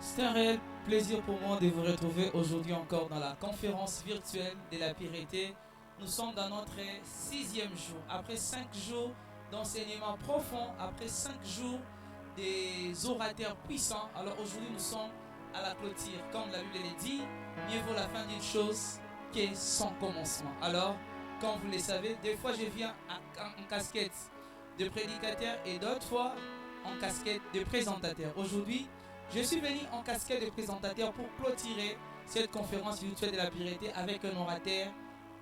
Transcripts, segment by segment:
C'est un réel plaisir pour moi de vous retrouver aujourd'hui encore dans la conférence virtuelle de la Pireté. Nous sommes dans notre sixième jour. Après 5 jours d'enseignement profond, après 5 jours des orateurs puissants, alors aujourd'hui nous sommes à la clôture. Comme la Bible le dit, mieux vaut la fin d'une chose que son commencement. Alors, comme vous le savez, des fois je viens en casquette de prédicateur et d'autres fois en casquette de présentateur. Aujourd'hui, je suis venu en casquette de présentateur pour clôturer cette conférence virtuelle de la Pireté avec un orateur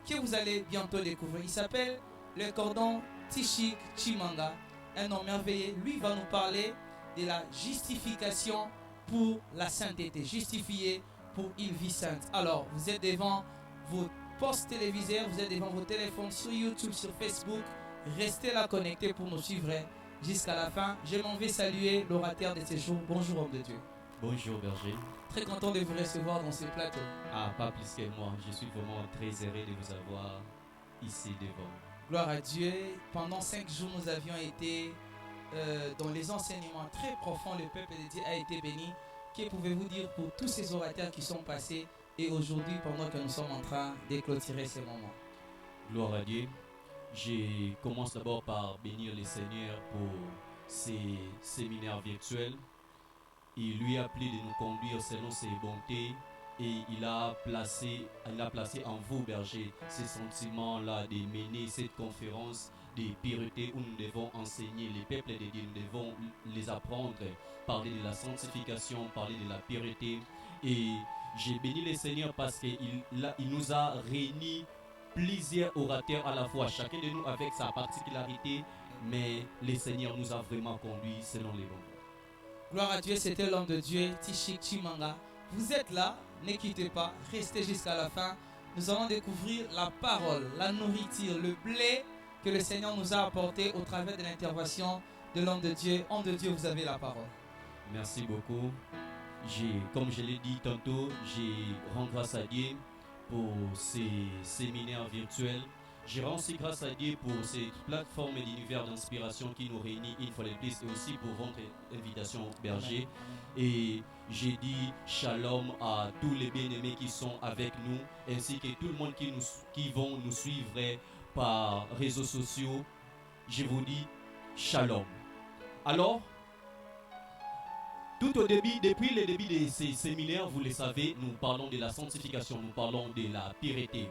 que vous allez bientôt découvrir. Il s'appelle le cordon Tishik Chimanga, un homme merveilleux. Lui va nous parler de la justification pour la sainteté, justifié pour une vie sainte. Alors, vous êtes devant vos postes téléviseurs, vous êtes devant vos téléphones sur YouTube, sur Facebook. Restez là connectés pour nous suivre jusqu'à la fin. Je m'en vais saluer l'orateur de ce jour. Bonjour, homme de Dieu. Bonjour berger. Très content de vous recevoir dans ce plateau. Ah, pas plus que moi. Je suis vraiment très heureux de vous avoir ici devant. Gloire à Dieu. Pendant 5 jours, nous avions été dans les enseignements très profonds. Le peuple de Dieu a été béni. Que pouvez-vous dire pour tous ces orateurs qui sont passés et aujourd'hui, pendant que nous sommes en train de clôturer ces moments? Gloire à Dieu. Je commence d'abord par bénir le Seigneur pour ces séminaires virtuels. Il lui a plu de nous conduire selon ses bontés et il a placé en vous, berger, ce sentiment-là de mener cette conférence de pureté où nous devons enseigner les peuples de Dieu, nous devons les apprendre, parler de la sanctification, parler de la pureté. Et j'ai béni le Seigneur parce qu'il nous a réunis plusieurs orateurs à la fois, chacun de nous avec sa particularité, mais le Seigneur nous a vraiment conduits selon les bons. Gloire à Dieu, c'était l'homme de Dieu, Tishik Chimanga. Vous êtes là, ne quittez pas, restez jusqu'à la fin. Nous allons découvrir la parole, la nourriture, le blé que le Seigneur nous a apporté au travers de l'intervention de l'homme de Dieu. Homme de Dieu, vous avez la parole. Merci beaucoup. Comme je l'ai dit tantôt, je rends grâce à Dieu pour ces séminaires virtuels. Je rends aussi grâce à Dieu pour cette plateforme d'univers d'inspiration qui nous réunit une fois de plus et aussi pour votre invitation berger. Et j'ai dit shalom à tous les bien-aimés qui sont avec nous ainsi que tout le monde qui vont nous suivre par réseaux sociaux. Je vous dis shalom. Alors, tout au début, depuis le début de ces séminaires, vous le savez, nous parlons de la sanctification, nous parlons de la pureté.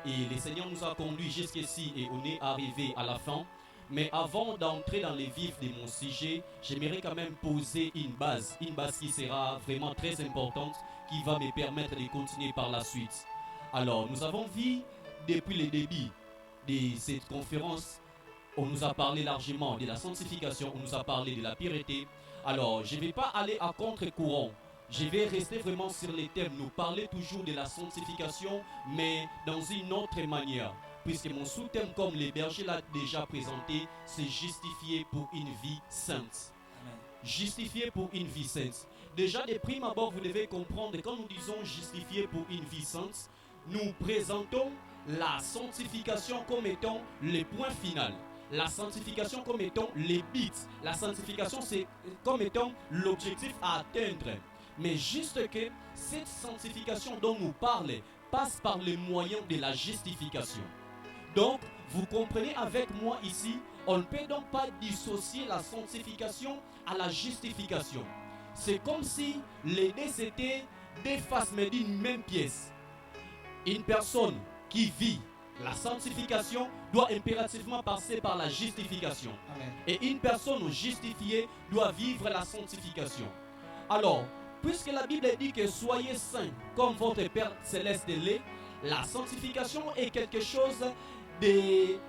Et le Seigneur nous a conduits jusqu'ici et on est arrivé à la fin. Mais avant d'entrer dans les vifs de mon sujet, j'aimerais quand même poser une base qui sera vraiment très importante, qui va me permettre de continuer par la suite. Alors, nous avons vu depuis le début de cette conférence, on nous a parlé largement de la sanctification, on nous a parlé de la pureté. Alors, je ne vais pas aller à contre-courant. Je vais rester vraiment sur les thèmes, nous parler toujours de la sanctification, mais dans une autre manière. Puisque mon sous-thème, comme les bergers l'a déjà présenté, c'est justifier pour une vie sainte. Amen. Justifier pour une vie sainte. Déjà, de prime abord, vous devez comprendre, quand nous disons justifier pour une vie sainte, nous présentons la sanctification comme étant le point final. La sanctification comme étant les buts. La sanctification, c'est comme étant l'objectif à atteindre. Mais juste que cette sanctification dont nous parlons passe par le moyen de la justification. Donc, vous comprenez avec moi ici, on ne peut donc pas dissocier la sanctification à la justification. C'est comme si les deux étaient des faces mais d'une même pièce. Une personne qui vit la sanctification doit impérativement passer par la justification. Amen. Et une personne justifiée doit vivre la sanctification. Alors, puisque la Bible dit que soyez saints comme votre Père Céleste l'est, la sanctification est quelque chose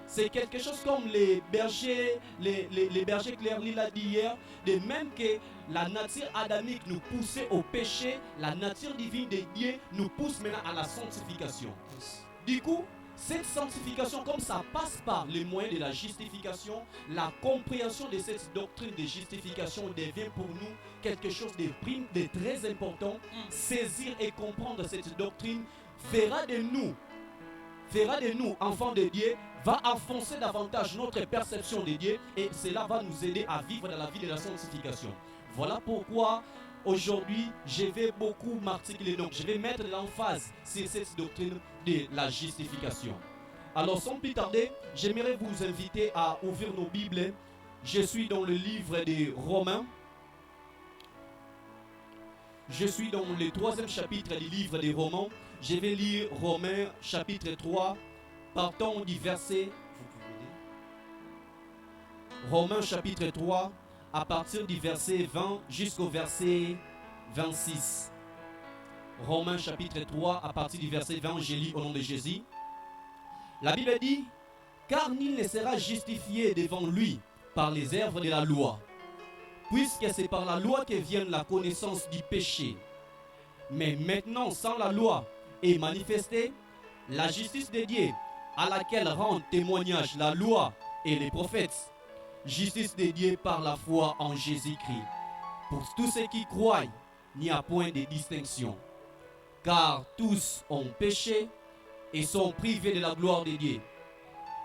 c'est quelque chose comme les bergers Claire-Lee l'a dit hier, de même que la nature adamique nous poussait au péché, la nature divine de Dieu nous pousse maintenant à la sanctification. Du coup, cette sanctification, comme ça passe par les moyens de la justification, la compréhension de cette doctrine de justification devient pour nous quelque chose de très important. Saisir et comprendre cette doctrine fera de nous, enfants de Dieu, va enfoncer davantage notre perception de Dieu et cela va nous aider à vivre dans la vie de la sanctification. Voilà pourquoi aujourd'hui, je vais beaucoup m'articuler. Donc, je vais mettre l'emphase sur cette doctrine de la justification. Alors, sans plus tarder, j'aimerais vous inviter à ouvrir nos Bibles. Je suis dans le livre des Romains. Je suis dans le 3e chapitre du livre des Romains. Je vais lire Romains chapitre 3, partant du verset... Romains chapitre 3, à partir du verset 20 jusqu'au verset 26. Romains chapitre 3, à partir du verset 20, je lis au nom de Jésus. La Bible dit, « Car nul ne sera justifié devant lui par les œuvres de la loi, puisque c'est par la loi que vient la connaissance du péché. Mais maintenant, sans la loi est manifestée la justice de Dieu, à laquelle rendent témoignage la loi et les prophètes. Justice de Dieu par la foi en Jésus-Christ. Pour tous ceux qui croient, il n'y a point de distinction. Car tous ont péché et sont privés de la gloire de Dieu.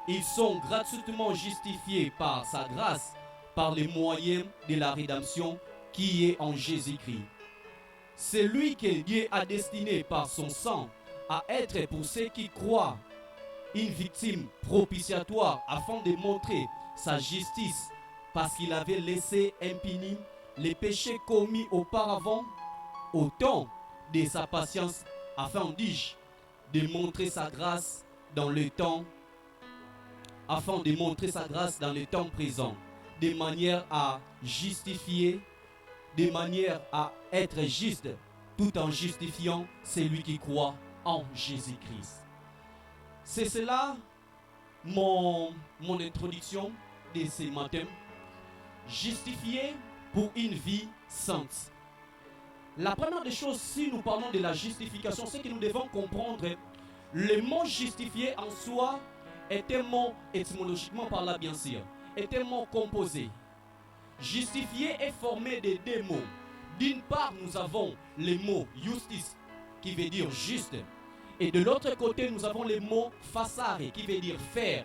Ils sont gratuitement justifiés par sa grâce, par les moyens de la rédemption qui est en Jésus-Christ. C'est lui que Dieu a destiné par son sang à être pour ceux qui croient une victime propitiatoire afin de montrer sa justice, parce qu'il avait laissé impunis les péchés commis auparavant au temps de sa patience, afin, dis-je, de montrer sa grâce dans le temps, afin de montrer sa grâce dans le temps présent, de manière à justifier, de manière à être juste, tout en justifiant celui qui croit en Jésus-Christ. C'est cela mon introduction de ce matin. Justifié pour une vie sainte. La première des choses, si nous parlons de la justification, c'est que nous devons comprendre le mot justifié en soi est un mot, étymologiquement parlant bien sûr, est un mot composé. Justifié est formé de deux mots. D'une part, nous avons le mot justice, qui veut dire juste. Et de l'autre côté, nous avons le mot facere, qui veut dire faire.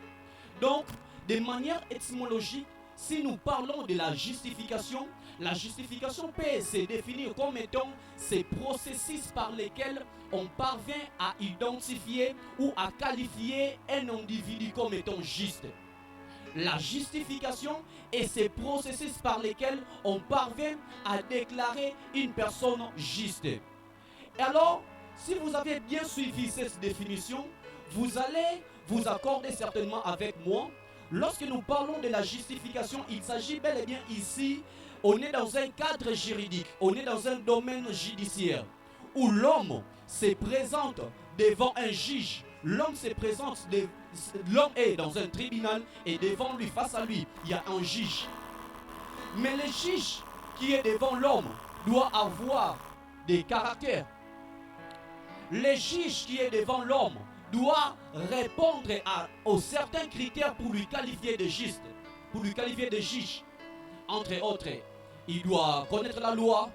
Donc, de manière étymologique, si nous parlons de la justification peut se définir comme étant ces processus par lesquels on parvient à identifier ou à qualifier un individu comme étant juste. La justification est ces processus par lesquels on parvient à déclarer une personne juste. Et alors, si vous avez bien suivi cette définition, vous allez vous accorder certainement avec moi. Lorsque nous parlons de la justification, il s'agit bel et bien ici, on est dans un cadre juridique, on est dans un domaine judiciaire, où l'homme se présente devant un juge, l'homme est dans un tribunal et devant lui, face à lui, il y a un juge. Mais le juge qui est devant l'homme doit avoir des caractères. Le juge qui est devant l'homme doit répondre aux certains critères pour lui qualifier de juste, pour lui qualifier de juge. Entre autres, il doit connaître la loi.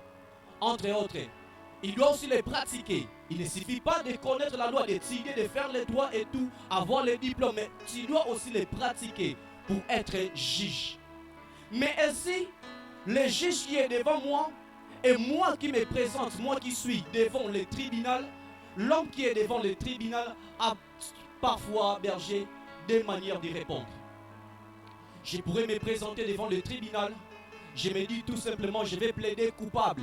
Entre autres, il doit aussi les pratiquer. Il ne suffit pas de connaître la loi, d'étudier, de faire les droits et tout, avoir les diplômes, mais tu dois aussi les pratiquer pour être juge. Mais ainsi, le juge qui est devant moi, et moi qui me présente, moi qui suis devant le tribunal, l'homme qui est devant le tribunal a parfois, berger, des manières d'y répondre. Je pourrais me présenter devant le tribunal, je me dis tout simplement, je vais plaider coupable.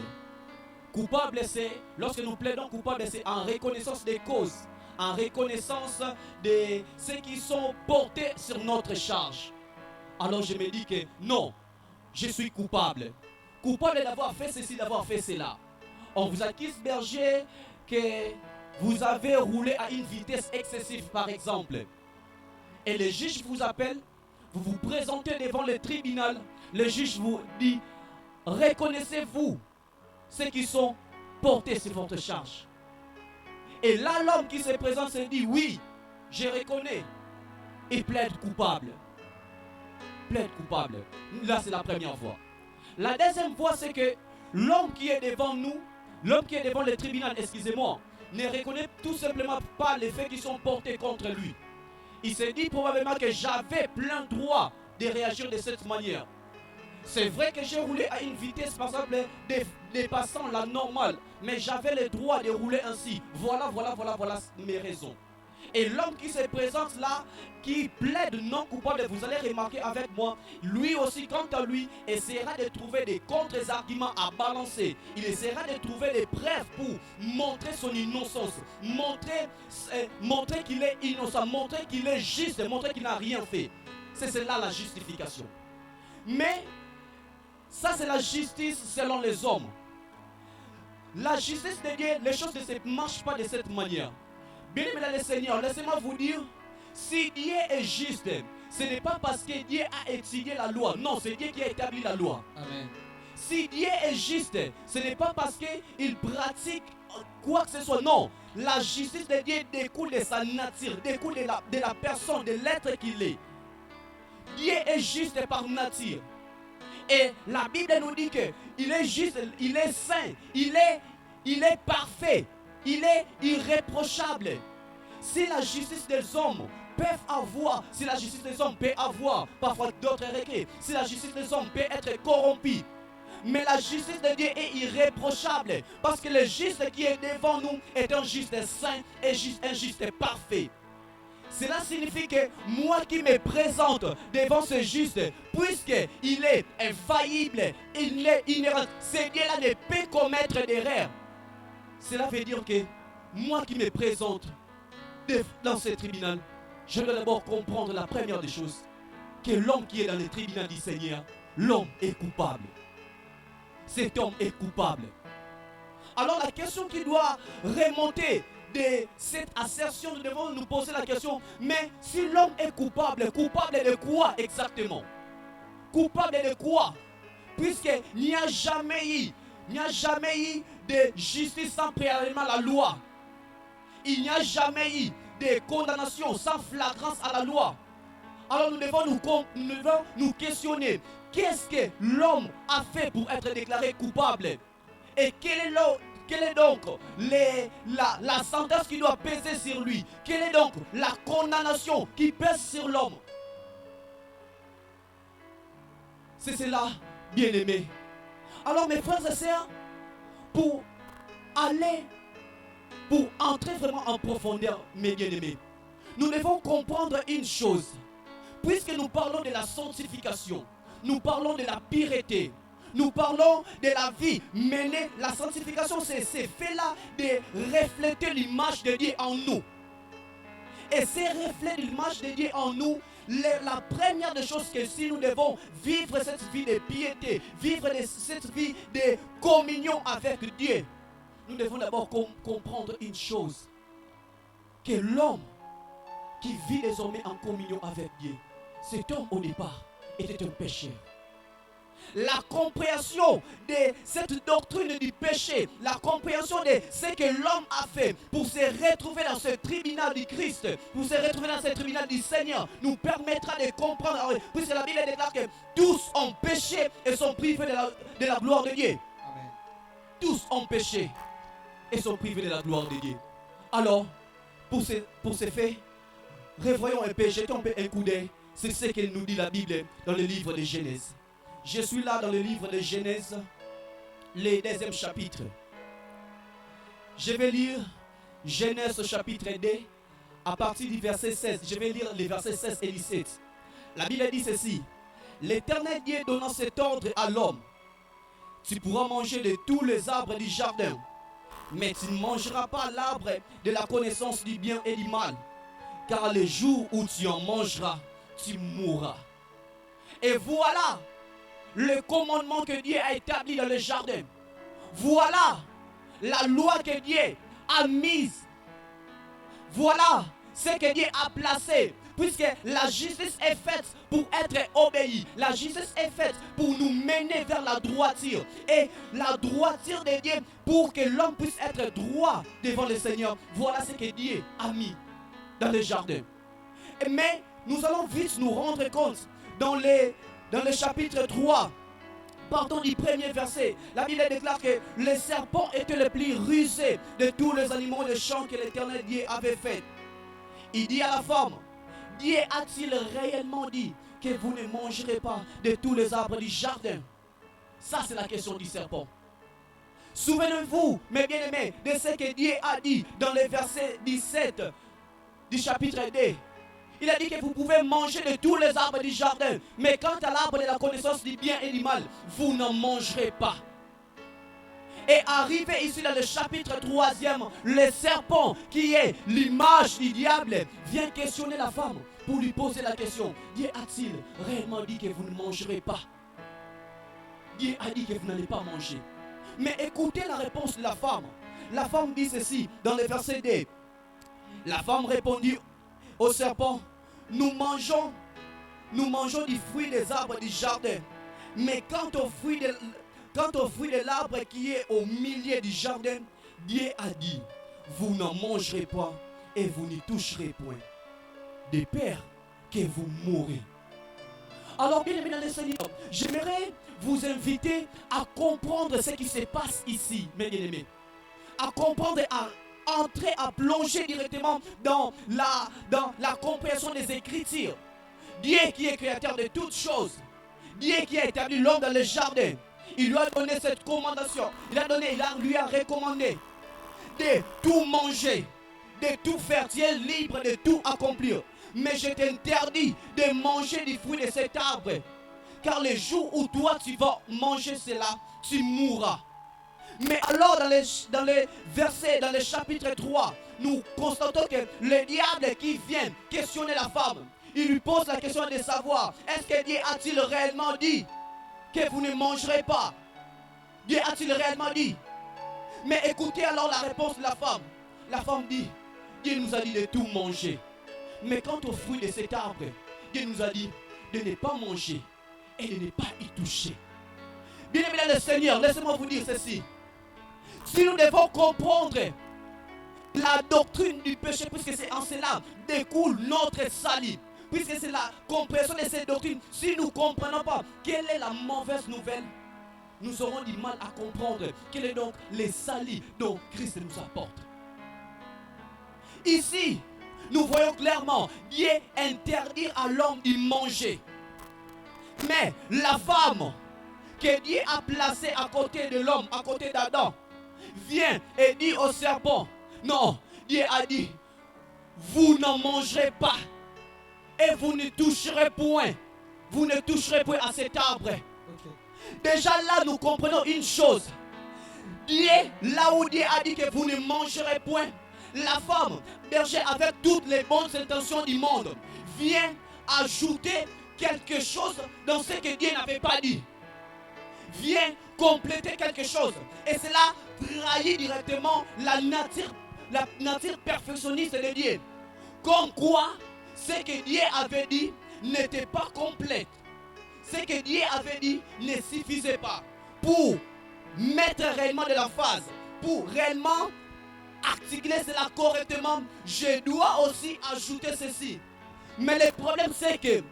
Coupable, c'est, lorsque nous plaidons coupable, c'est en reconnaissance des causes, en reconnaissance de ceux qui sont portés sur notre charge. Alors je me dis que non, je suis coupable. Coupable d'avoir fait ceci, d'avoir fait cela. On vous accuse, berger, que vous avez roulé à une vitesse excessive, par exemple. Et le juge vous appelle, vous vous présentez devant le tribunal, le juge vous dit, reconnaissez-vous ceux qui sont portés sur votre charge. Et là, l'homme qui se présente se dit, oui, je reconnais. Et plaide coupable. Plaide coupable. Là, c'est la première fois. La deuxième fois, c'est que l'homme qui est devant nous, l'homme qui est devant le tribunal, excusez-moi, ne reconnaît tout simplement pas les faits qui sont portés contre lui. Il se dit probablement que j'avais plein droit de réagir de cette manière. C'est vrai que j'ai roulé à une vitesse, par exemple, dépassant la normale, mais j'avais le droit de rouler ainsi. Voilà mes raisons. Et l'homme qui se présente là, qui plaide non coupable, vous allez remarquer avec moi, lui aussi, quant à lui, essaiera de trouver des contre-arguments à balancer. Il essaiera de trouver des preuves pour montrer son innocence, montrer qu'il est innocent, montrer qu'il est juste, montrer qu'il n'a rien fait. C'est cela la justification. Mais, ça c'est la justice selon les hommes. La justice de Dieu, les choses ne marchent pas de cette manière. Bien-aimés dans le Seigneur, laissez-moi vous dire, si Dieu est juste, ce n'est pas parce que Dieu a étudié la loi. Non, c'est Dieu qui a établi la loi. Amen. Si Dieu est juste, ce n'est pas parce qu'il pratique quoi que ce soit. Non, la justice de Dieu découle de sa nature, découle de la personne, de l'être qu'il est. Dieu est juste par nature. Et la Bible nous dit qu'il est juste, il est saint, il est parfait. Il est irréprochable. Si la justice des hommes peut avoir, si la justice des hommes peut avoir parfois d'autres regrets, si la justice des hommes peut être corrompue, mais la justice de Dieu est irréprochable parce que le juste qui est devant nous est un juste saint et un juste parfait. Cela signifie que moi qui me présente devant ce juste, puisqu'il est infaillible, il est inhérent, ce Dieu-là ne peut commettre d'erreur. Cela veut dire que moi qui me présente dans ce tribunal, je dois d'abord comprendre la première des choses, que l'homme qui est dans le tribunal du Seigneur, l'homme est coupable. Cet homme est coupable. Alors la question qui doit remonter de cette assertion, nous devons nous poser la question, mais si l'homme est coupable, coupable de quoi exactement? Coupable de quoi? Puisqu'il n'y a jamais eu de justice sans préalablement la loi. Il n'y a jamais eu de condamnation sans flagrance à la loi. Alors nous devons nous questionner. Qu'est-ce que l'homme a fait pour être déclaré coupable? Et quelle est donc la sentence qui doit peser sur lui? Quelle est donc la condamnation qui pèse sur l'homme? C'est cela, bien-aimé. Alors mes frères et sœurs, pour entrer vraiment en profondeur, mes bien-aimés, nous devons comprendre une chose. Puisque nous parlons de la sanctification, nous parlons de la pureté, nous parlons de la vie menée, la sanctification, c'est ce fait-là de refléter l'image de Dieu en nous. Et ces reflets de l'image de Dieu en nous, la première des choses que si nous devons vivre cette vie de piété, vivre cette vie de communion avec Dieu, nous devons d'abord comprendre une chose, que l'homme qui vit désormais en communion avec Dieu, cet homme au départ était un pécheur. La compréhension de cette doctrine du péché, la compréhension de ce que l'homme a fait pour se retrouver dans ce tribunal du Christ, pour se retrouver dans ce tribunal du Seigneur, nous permettra de comprendre, puisque la Bible déclare que tous ont péché et sont privés de la gloire de Dieu. Amen. Tous ont péché et sont privés de la gloire de Dieu. Alors, pour ces faits, revoyons un peu, jetons un coup d'œil. C'est ce que nous dit la Bible dans le livre de Genèse. Je suis là dans le livre de Genèse, le 2e chapitre. Je vais lire Genèse chapitre 2 à partir du verset 16. Je vais lire les versets 16 et 17. La Bible dit ceci. L'Éternel Dieu donnant cet ordre à l'homme. Tu pourras manger de tous les arbres du jardin, mais tu ne mangeras pas l'arbre de la connaissance du bien et du mal, car le jour où tu en mangeras, tu mourras. Et voilà le commandement que Dieu a établi dans le jardin. Voilà la loi que Dieu a mise. Voilà ce que Dieu a placé. Puisque la justice est faite pour être obéie. La justice est faite pour nous mener vers la droiture. Et la droiture de Dieu pour que l'homme puisse être droit devant le Seigneur. Voilà ce que Dieu a mis dans le jardin. Mais nous allons vite nous rendre compte dans le chapitre 3, partons du premier verset. La Bible déclare que le serpent était le plus rusé de tous les animaux de champ que l'Éternel Dieu avait fait. Il dit à la femme, Dieu a-t-il réellement dit que vous ne mangerez pas de tous les arbres du jardin? Ça, c'est la question du serpent. Souvenez-vous, mes bien-aimés, de ce que Dieu a dit dans le verset 17 du chapitre 2. Il a dit que vous pouvez manger de tous les arbres du jardin, mais quant à l'arbre de la connaissance du bien et du mal, vous n'en mangerez pas. Et arrivé ici dans le chapitre 3e, le serpent, qui est l'image du diable, vient questionner la femme pour lui poser la question. Dieu a-t-il réellement dit que vous ne mangerez pas? Dieu a dit que vous n'allez pas manger. Mais écoutez la réponse de la femme. La femme dit ceci dans le verset 2. La femme répondit au serpent, nous mangeons du fruit des arbres du jardin. Mais quant au fruit de l'arbre qui est au milieu du jardin, Dieu a dit, vous n'en mangerez pas et vous n'y toucherez point, de peur que vous mourrez. Alors bien aimé dans le Seigneur, j'aimerais vous inviter à comprendre ce qui se passe ici, mes bien-aimés. À comprendre, à entrer, à plonger directement dans la compréhension des Écritures. Dieu qui est créateur de toutes choses, Dieu qui a établi l'homme dans le jardin, il lui a donné cette commandation, il lui a recommandé de tout manger, de tout faire, tu es libre de tout accomplir. Mais je t'interdis de manger du fruit de cet arbre, car le jour où toi tu vas manger cela, tu mourras. Mais alors dans les versets, dans le chapitre 3, nous constatons que le diable qui vient questionner la femme, il lui pose la question de savoir, est-ce que Dieu a-t-il réellement dit que vous ne mangerez pas? Dieu a-t-il réellement dit? Mais écoutez alors la réponse de la femme. La femme dit, Dieu nous a dit de tout manger. Mais quant au fruit de cet arbre, Dieu nous a dit de ne pas manger et de ne pas y toucher. Bien-aimés dans le Seigneur, laissez-moi vous dire ceci. Si nous devons comprendre la doctrine du péché, puisque c'est en cela découle notre salut, puisque c'est la compréhension de cette doctrine, si nous ne comprenons pas quelle est la mauvaise nouvelle, nous aurons du mal à comprendre quel est donc le salut dont Christ nous apporte. Ici, nous voyons clairement, Dieu interdit à l'homme de manger. Mais la femme que Dieu a placée à côté de l'homme, à côté d'Adam, vient et dit au serpent, non, Dieu a dit, vous n'en mangerez pas et vous ne toucherez point. Vous ne toucherez point à cet arbre. Okay. Déjà là, nous comprenons une chose. Dieu, là où Dieu a dit que vous ne mangerez point, la femme, bergère avec toutes les bonnes intentions du monde, vient ajouter quelque chose dans ce que Dieu n'avait pas dit. Vient compléter quelque chose. Et cela trahit directement la nature perfectionniste de Dieu. Comme quoi, ce que Dieu avait dit n'était pas complète. Ce que Dieu avait dit ne suffisait pas. Pour mettre réellement de la phase, pour réellement articuler cela correctement, je dois aussi ajouter ceci. Mais le problème c'est que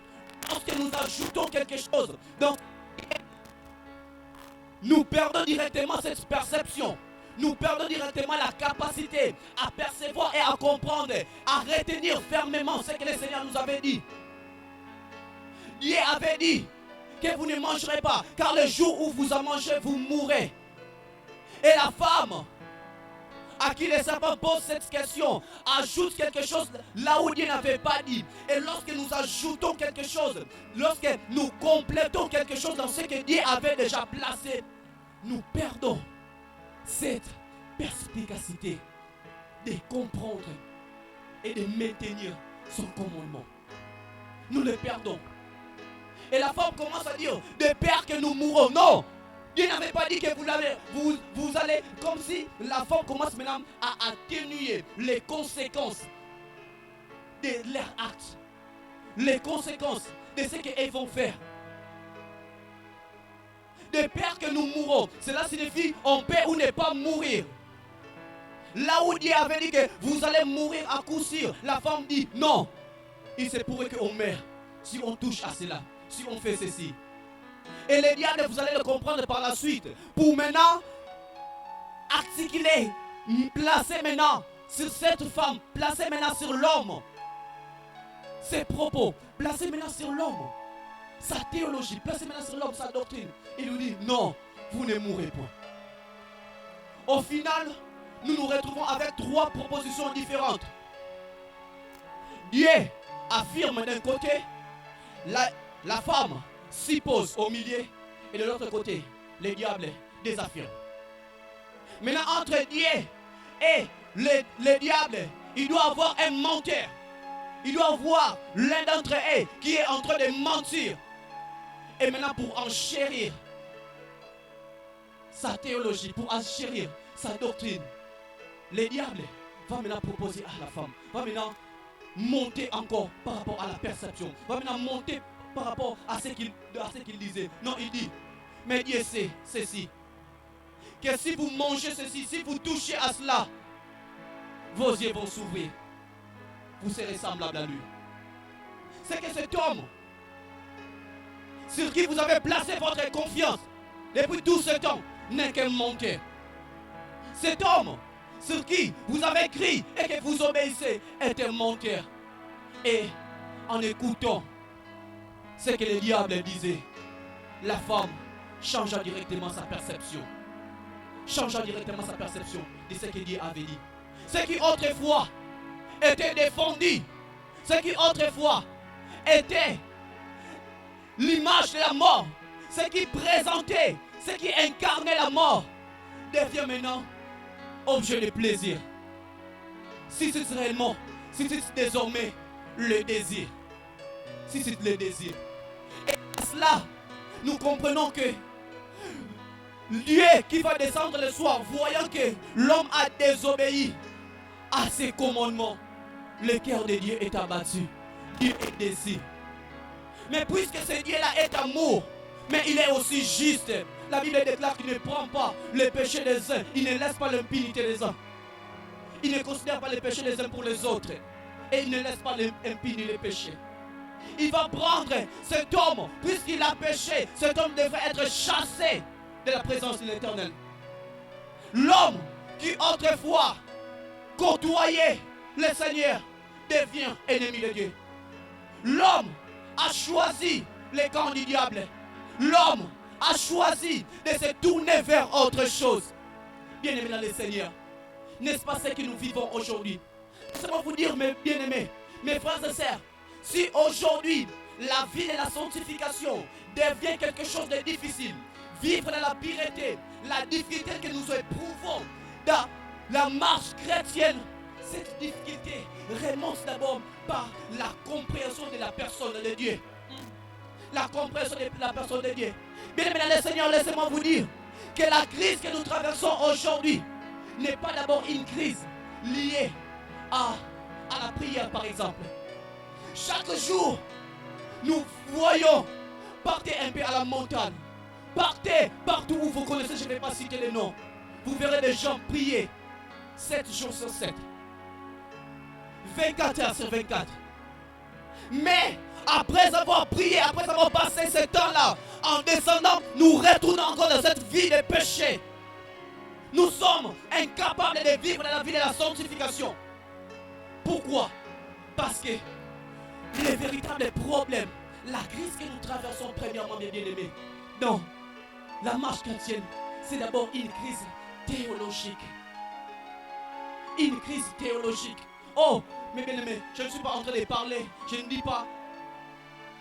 lorsque nous ajoutons quelque chose, donc nous perdons directement cette perception. Nous perdons directement la capacité à percevoir et à comprendre, à retenir fermement ce que le Seigneur nous avait dit. Dieu avait dit que vous ne mangerez pas, car le jour où vous en mangez, vous mourrez. Et la femme à qui le serpent pose cette question ajoute quelque chose là où Dieu n'avait pas dit. Et lorsque nous ajoutons quelque chose, lorsque nous complétons quelque chose dans ce que Dieu avait déjà placé, nous perdons cette perspicacité de comprendre et de maintenir son commandement. Nous le perdons. Et la femme commence à dire, de peur que nous mourrons. Non! Dieu n'avait pas dit que vous allez, comme si la femme commence maintenant à atténuer les conséquences de leurs actes. Les conséquences de ce qu'ils vont faire. De peur que nous mourrons. Cela signifie on peut ou ne pas mourir. Là où Dieu avait dit que vous allez mourir à coup sûr, la femme dit non. Il se pourrait qu'on meure si on touche à cela, si on fait ceci. Et le diable, vous allez le comprendre par la suite. Pour maintenant articuler, placer maintenant sur cette femme, placer maintenant sur l'homme ses propos, placer maintenant sur l'homme sa théologie, placer maintenant sur l'homme sa doctrine. Il nous dit non, vous ne mourrez point. Au final, nous nous retrouvons avec 3 propositions différentes. Dieu affirme d'un côté, la femme s'y pose au milieu, et de l'autre côté, le diable désaffirme. Maintenant, entre Dieu et le diable, il doit avoir un menteur. Il doit avoir l'un d'entre eux qui est en train de mentir. Et maintenant, pour enchérir sa théologie, pour enchérir sa doctrine, le diable va maintenant proposer à la femme, va maintenant monter encore par rapport à la perception, va maintenant monter par rapport à ce qu'il disait. Non, il dit, mais Dieu sait ceci, que si vous mangez ceci, si vous touchez à cela, vos yeux vont s'ouvrir. Vous serez semblable à lui. C'est que cet homme sur qui vous avez placé votre confiance depuis tout ce temps n'est qu'un menteur. Cet homme sur qui vous avez crié et que vous obéissez est un menteur. Et en écoutant ce que le diable disait, la femme changea directement sa perception. Changea directement sa perception de ce que Dieu avait dit. Ce qui autrefois était défendu, ce qui autrefois était l'image de la mort, ce qui présentait, ce qui incarnait la mort, devient maintenant objet de plaisir. Si c'est réellement, si c'est désormais le désir, si c'est le désir. Et à cela, nous comprenons que Dieu qui va descendre le soir, voyant que l'homme a désobéi à ses commandements, le cœur de Dieu est abattu. Dieu est désir. Mais puisque ce Dieu-là est amour, mais il est aussi juste. La Bible déclare qu'il ne prend pas le péché des uns, il ne laisse pas l'impunité des uns. Il ne considère pas les péchés des uns pour les autres. Et il ne laisse pas l'impunir les péchés. Il va prendre cet homme, puisqu'il a péché, cet homme devrait être chassé de la présence de l'Éternel. L'homme qui autrefois côtoyait le Seigneur devient ennemi de Dieu. L'homme a choisi le camp du diable. L'homme a choisi de se tourner vers autre chose. Bien-aimés dans le Seigneur, n'est-ce pas ce que nous vivons aujourd'hui? Laissez-moi vous dire, mes bien-aimés, mes frères et sœurs, si aujourd'hui la vie de la sanctification devient quelque chose de difficile, vivre dans la pureté, la difficulté que nous éprouvons dans la marche chrétienne, cette difficulté remonte d'abord par la compréhension de la personne de Dieu. La compréhension de la personne de Dieu. Bien-aimés dans le Seigneur, laissez-moi vous dire que la crise que nous traversons aujourd'hui n'est pas d'abord une crise liée à la prière, par exemple. Chaque jour, nous voyons, partez un peu à la montagne, partez partout où vous connaissez, je ne vais pas citer les noms. Vous verrez des gens prier 7 jours sur 7. 24 heures sur 24. Mais après avoir prié, après avoir passé ce temps-là, en descendant, nous retournons encore dans cette vie de péché. Nous sommes incapables de vivre dans la vie de la sanctification. Pourquoi? Parce que les véritables problèmes, la crise que nous traversons premièrement, mes bien-aimés, dans la marche chrétienne, c'est d'abord une crise théologique. Une crise théologique. Oh, mes bien-aimés, je ne suis pas en train de parler, je ne dis pas,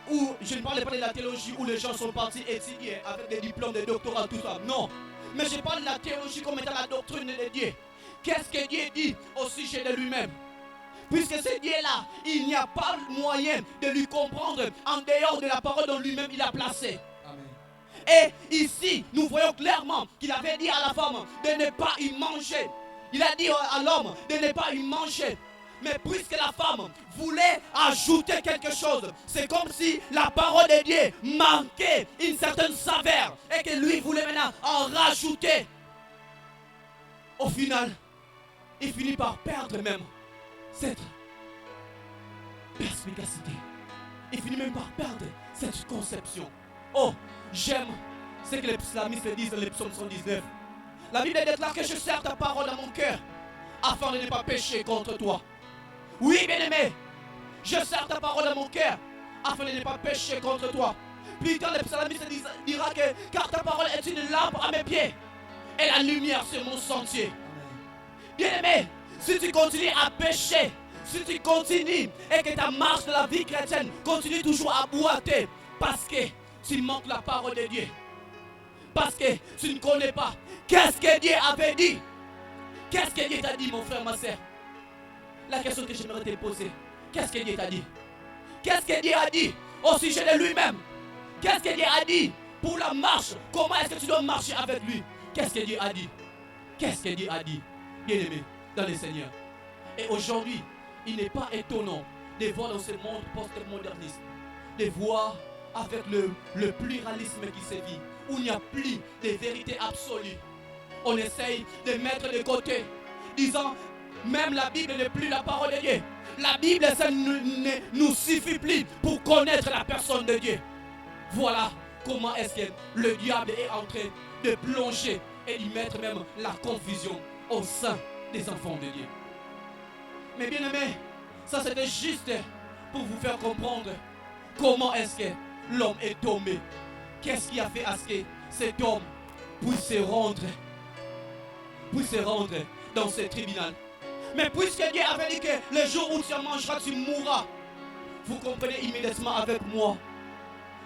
ou je ne parle pas de la théologie où les gens sont partis étudier avec des diplômes de doctorat, tout ça. Non, mais je parle de la théologie comme étant la doctrine de Dieu. Qu'est-ce que Dieu dit au sujet de lui-même? Puisque ce Dieu-là, il n'y a pas moyen de lui comprendre en dehors de la parole dont lui-même il a placé. Amen. Et ici, nous voyons clairement qu'il avait dit à la femme de ne pas y manger. Il a dit à l'homme de ne pas y manger. Mais puisque la femme voulait ajouter quelque chose, c'est comme si la parole de Dieu manquait une certaine saveur et que lui voulait maintenant en rajouter. Au final, il finit par perdre même cette perspicacité. Il finit même par perdre cette conception. Oh, j'aime ce que les psalmistes disent dans les psaumes 119. La Bible déclare que je sers ta parole dans mon cœur afin de ne pas pécher contre toi. Oui, bien-aimé, je sers ta parole dans mon cœur afin de ne pas pécher contre toi. Plus tard, le psalmiste dira que car ta parole est une lampe à mes pieds et la lumière sur mon sentier. Amen. Bien-aimé, si tu continues à pécher, si tu continues et que ta marche de la vie chrétienne continue toujours à boiter parce que tu manques la parole de Dieu, parce que tu ne connais pas qu'est-ce que Dieu avait dit, qu'est-ce que Dieu t'a dit, mon frère, ma soeur. La question que j'aimerais te poser, qu'est-ce que Dieu t'a dit? Qu'est-ce que Dieu a dit au sujet de lui-même? Qu'est-ce que Dieu a dit pour la marche? Comment est-ce que tu dois marcher avec lui? Qu'est-ce que Dieu a dit? Qu'est-ce que Dieu a dit? Bien-aimé dans le Seigneur. Et aujourd'hui, il n'est pas étonnant de voir dans ce monde post-moderniste, de voir avec le pluralisme qui sévit, où il n'y a plus de vérité absolue. On essaye de mettre de côté, disant, même la Bible n'est plus la parole de Dieu. La Bible, ça ne nous suffit plus pour connaître la personne de Dieu. Voilà comment est-ce que le diable est en train de plonger et d'y mettre même la confusion au sein des enfants de Dieu. Mais bien aimé, ça c'était juste pour vous faire comprendre comment est-ce que l'homme est tombé. Qu'est-ce qui a fait à ce que cet homme puisse se rendre dans ce tribunal. Mais puisque Dieu avait dit que le jour où tu en mangeras, tu mourras, vous comprenez immédiatement avec moi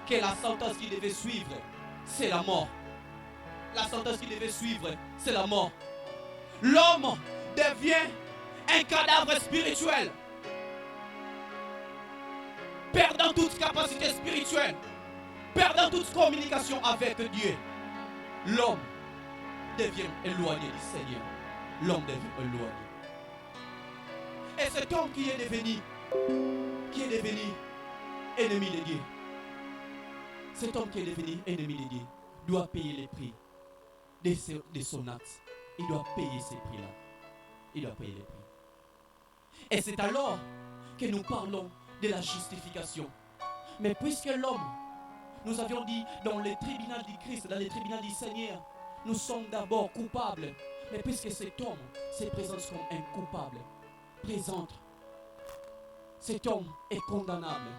que la sentence qui devait suivre, c'est la mort. La sentence qui devait suivre, c'est la mort. L'homme devient un cadavre spirituel, perdant toute capacité spirituelle, perdant toute communication avec Dieu. L'homme devient éloigné du Seigneur. L'homme devient éloigné. Et cet homme qui est devenu ennemi de Dieu, cet homme qui est devenu ennemi de Dieu doit payer les prix de son acte. Il doit payer ces prix-là. Il doit payer les prix. Et c'est alors que nous parlons de la justification. Mais puisque l'homme, nous avions dit dans le tribunal du Christ, dans le tribunal du Seigneur, nous sommes d'abord coupables. Mais puisque cet homme se présente comme un coupable, cet homme est condamnable.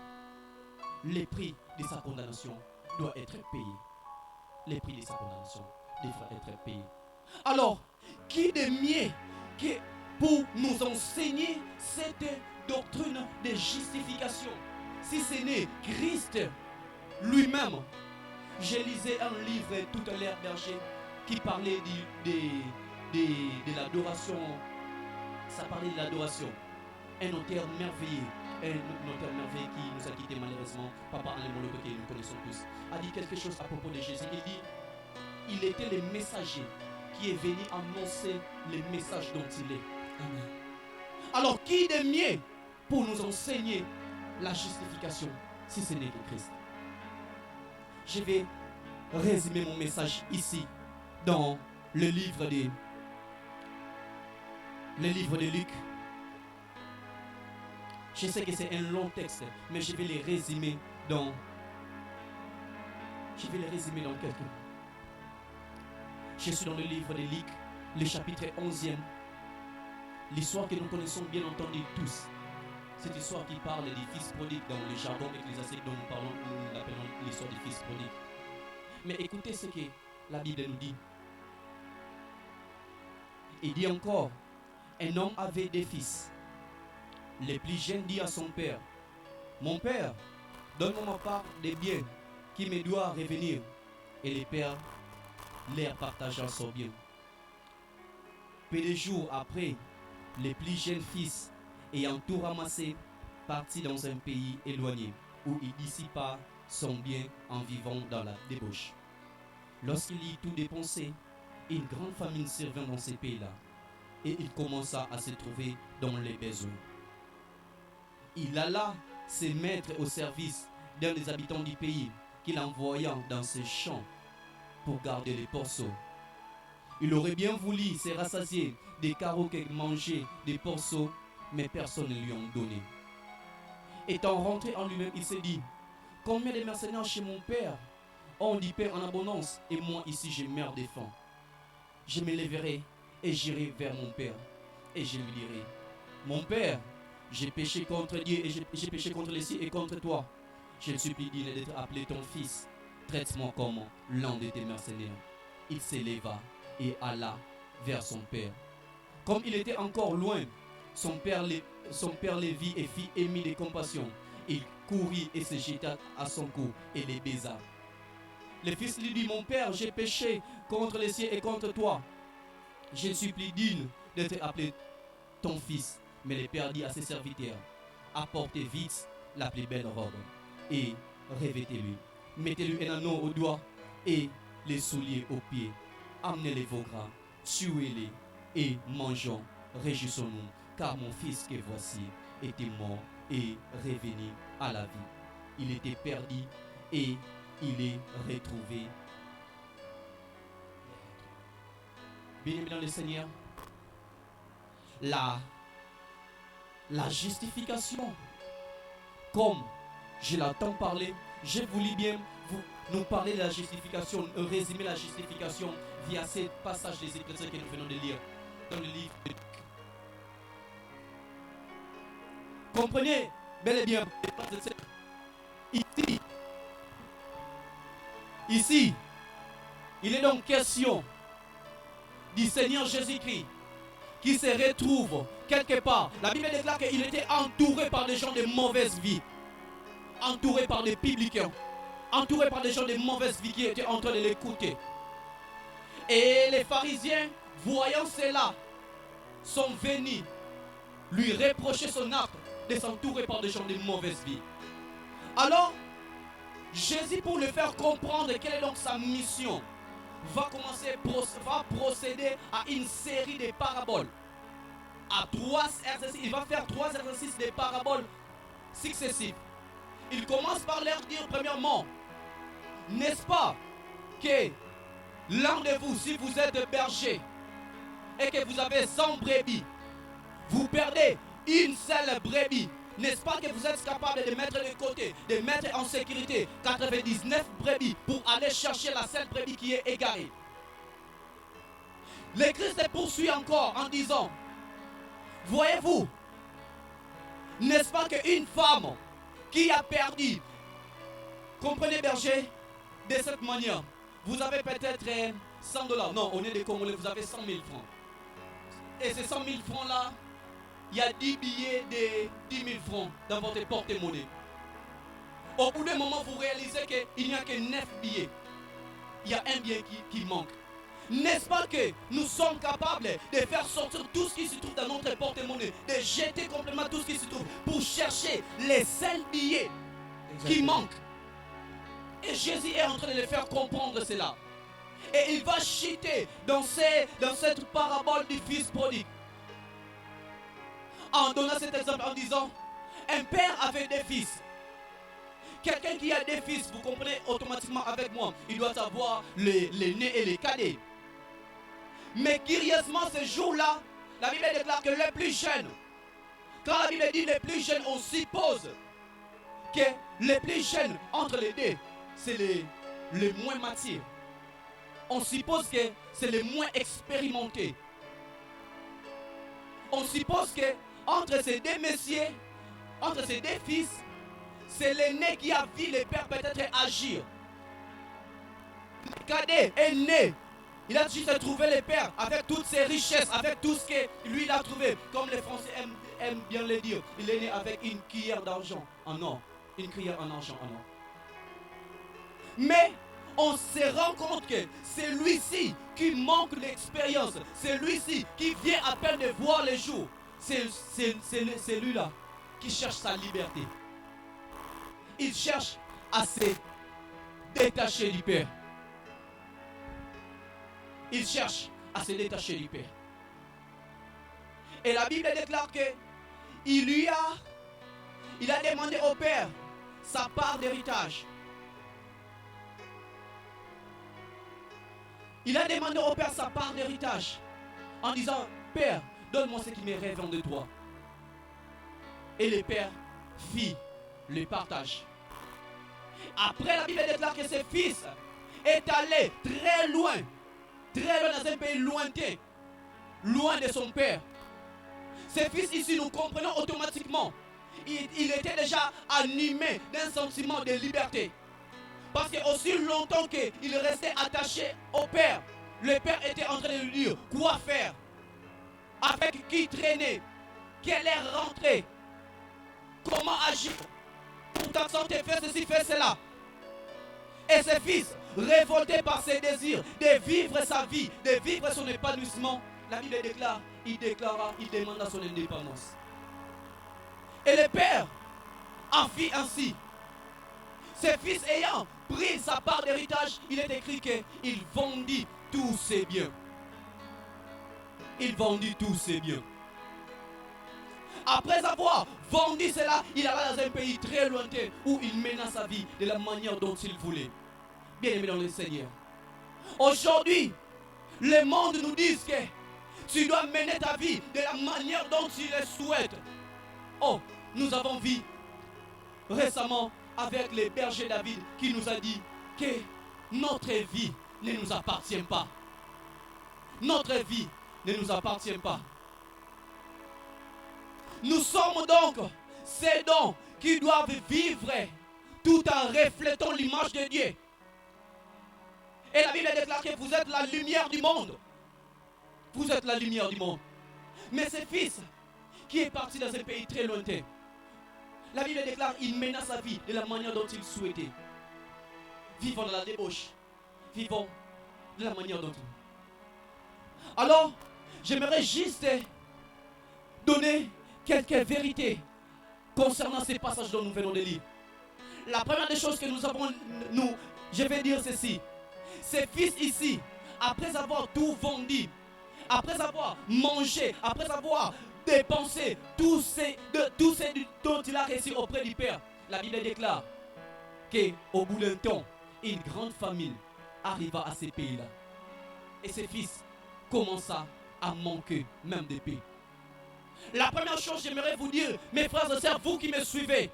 Les prix de sa condamnation doivent être payés. Les prix de sa condamnation doivent être payés. Alors, qui de mieux que pour nous enseigner cette doctrine de justification, si ce n'est Christ lui-même? J'ai lisé un livre tout à l'heure, berger, qui parlait de l'adoration. Ça parlait de l'adoration. Un auteur merveilleux qui nous a quittés malheureusement, Papa Alain Moloto, que nous connaissons tous, a dit quelque chose à propos de Jésus. Il dit, il était le messager qui est venu annoncer le message dont il est. Amen. Alors qui de mieux pour nous enseigner la justification si ce n'est que Christ? Je vais résumer mon message ici dans le livre de Luc. Je sais que c'est un long texte, mais je vais les résumer dans quelques. Je suis dans le livre de Luc, le chapitre 11e. L'histoire que nous connaissons bien entendu tous. Cette histoire qui parle des fils prodigues dans le jargon ecclésiastique dont nous l'appelons l'histoire des fils prodigues. Mais écoutez ce que la Bible nous dit. Il dit encore, un homme avait des fils. Le plus jeune dit à son père, mon père, donne-moi ma part des biens qui me doit revenir. Et le père leur partagea son bien. Peu de jours après, le plus jeune fils, ayant tout ramassé, partit dans un pays éloigné, où il dissipa son bien en vivant dans la débauche. Lorsqu'il eut tout dépensé, une grande famine survint dans ces pays-là, et il commença à se trouver dans les besoins. Il alla se mettre au service d'un des habitants du pays, qu'il envoya dans ses champs pour garder les porceaux. Il aurait bien voulu se rassasier des carreaux qu'il mangeait des porceaux, mais personne ne lui en donnait. Étant rentré en lui-même, il s'est dit, combien de mercenaires chez mon père ont du pain en abondance, et moi ici je meurs de faim. Je me lèverai et j'irai vers mon père, et je lui dirai, mon père, j'ai péché contre Dieu et j'ai péché contre les cieux et contre toi. Je te supplie d'être appelé ton fils. Traite-moi comme l'un de tes mercenaires. Il s'éleva et alla vers son père. Comme il était encore loin, son père les vit et fit émis de compassion. Il courut et se jeta à son cou et les baisa. Le fils lui dit, mon père, j'ai péché contre les cieux et contre toi. Je ne suis plus digne d'être appelé ton fils. Mais le père dit à ses serviteurs, apportez vite la plus belle robe et revêtez-lui. Mettez-lui un anneau au doigt et les souliers aux pieds. Amenez-les vos gras, tuez-les et mangeons, réjouissons-nous, car mon fils que voici était mort et revenu à la vie. Il était perdu et il est retrouvé. Bien-aimés dans le Seigneur, la justification, comme je l'entends parler, je voulais bien nous parler de la justification, résumer la justification via ce passage des Écritures que nous venons de lire dans le livre de Luc. Comprenez bel et bien, ici, il est donc question du Seigneur Jésus-Christ qui se retrouve quelque part. La Bible déclare qu'il était entouré par des gens de mauvaise vie, entouré par des publicains, entouré par des gens de mauvaise vie qui étaient en train de l'écouter. Et les pharisiens, voyant cela, sont venus lui reprocher son acte de s'entourer par des gens de mauvaise vie. Alors, Jésus, pour le faire comprendre quelle est donc sa mission, va procéder à une série de paraboles. Il va faire 3 exercices de paraboles successifs. Il commence par leur dire premièrement, n'est-ce pas que l'un de vous, si vous êtes berger et que vous avez 100 brebis, vous perdez une seule brebis. N'est-ce pas que vous êtes capable de mettre de côté, de mettre en sécurité 99 brebis pour aller chercher la seule brebis qui est égarée? Le Christ poursuit encore en disant, voyez-vous, n'est-ce pas qu'une femme qui a perdu, comprenez berger, de cette manière, vous avez peut-être $100, non, on est des Congolais, vous avez 100 000 francs. Et ces 100 000 francs là, il y a 10 billets de 10 000 francs dans votre porte-monnaie. Au bout d'un moment, vous réalisez qu'il n'y a que 9 billets. Il y a un billet qui manque. N'est-ce pas que nous sommes capables de faire sortir tout ce qui se trouve dans notre porte-monnaie, de jeter complètement tout ce qui se trouve pour chercher les 5 billets qui manquent? Et Jésus est en train de les faire comprendre cela. Et il va chuter dans cette parabole du fils prodigue, en donnant cet exemple en disant, un père avait des fils. Quelqu'un qui a des fils, vous comprenez automatiquement avec moi, il doit avoir les nés et les cadets. Mais curieusement, ce jour-là, la Bible déclare que les plus jeunes, quand la Bible dit les plus jeunes, on suppose que les plus jeunes entre les deux, c'est les moins matures. On suppose que c'est les moins expérimentés. On suppose que entre ces deux messieurs, entre ces deux fils, c'est l'aîné qui a vu le père peut-être agir. Le cadet est né. Il a juste trouvé le père avec toutes ses richesses, avec tout ce que lui il a trouvé. Comme les Français aiment bien le dire, il est né avec une cuillère d'argent en or. Une cuillère en argent en or. Mais on se rend compte que c'est lui-ci qui manque d'expérience. C'est lui-ci qui vient à peine de voir le jour. C'est lui-là qui cherche sa liberté. Il cherche à se détacher du Père. Il cherche à se détacher du Père. Et la Bible déclare que il a demandé au Père sa part d'héritage. Il a demandé au Père sa part d'héritage en disant, Père, donne-moi ce qui me revient de toi. Et le Père fit le partage. Après, la Bible déclare que ce fils est allé très loin dans un pays lointain, loin de son père. Ce fils ici, nous comprenons automatiquement, il était déjà animé d'un sentiment de liberté. Parce que aussi longtemps qu'il restait attaché au père, le père était en train de lui dire quoi faire, avec qui traîner, quelle est rentrée, comment agir. Pour ta santé, fais ceci, fais cela. Et ses fils, révoltés par ses désirs de vivre sa vie, de vivre son épanouissement, la Bible déclare, il demanda son indépendance. Et le père en fit ainsi. Ses fils ayant pris sa part d'héritage, il est écrit qu'il vendit tous ses biens. Il vendit tous ses biens. Après avoir vendu cela, il alla dans un pays très lointain où il mena sa vie de la manière dont il voulait. Bien aimé dans le Seigneur. Aujourd'hui, le monde nous dit que tu dois mener ta vie de la manière dont tu le souhaites. Oh, nous avons vu récemment avec le berger David qui nous a dit que notre vie ne nous appartient pas. Notre vie ne nous appartient pas. Nous sommes donc ces dons qui doivent vivre tout en reflétant l'image de Dieu. Et la Bible déclare que vous êtes la lumière du monde. Vous êtes la lumière du monde. Mais ce fils qui est parti dans un pays très lointain, la Bible déclare qu'il mena sa vie de la manière dont il souhaitait. Vivons dans la débauche. Vivons de la manière dont il... Alors, j'aimerais juste donner quelques vérités concernant ces passages dont nous venons de lire. La première des choses que nous avons, je vais dire ceci. Ces fils ici, après avoir tout vendu, après avoir mangé, après avoir dépensé tout ce dont il a reçu auprès du Père, la Bible déclare qu'au bout d'un temps, une grande famine arriva à ces pays-là. Et ces fils commença à manquer même de paix. La première chose que j'aimerais vous dire, mes frères et sœurs, vous qui me suivez,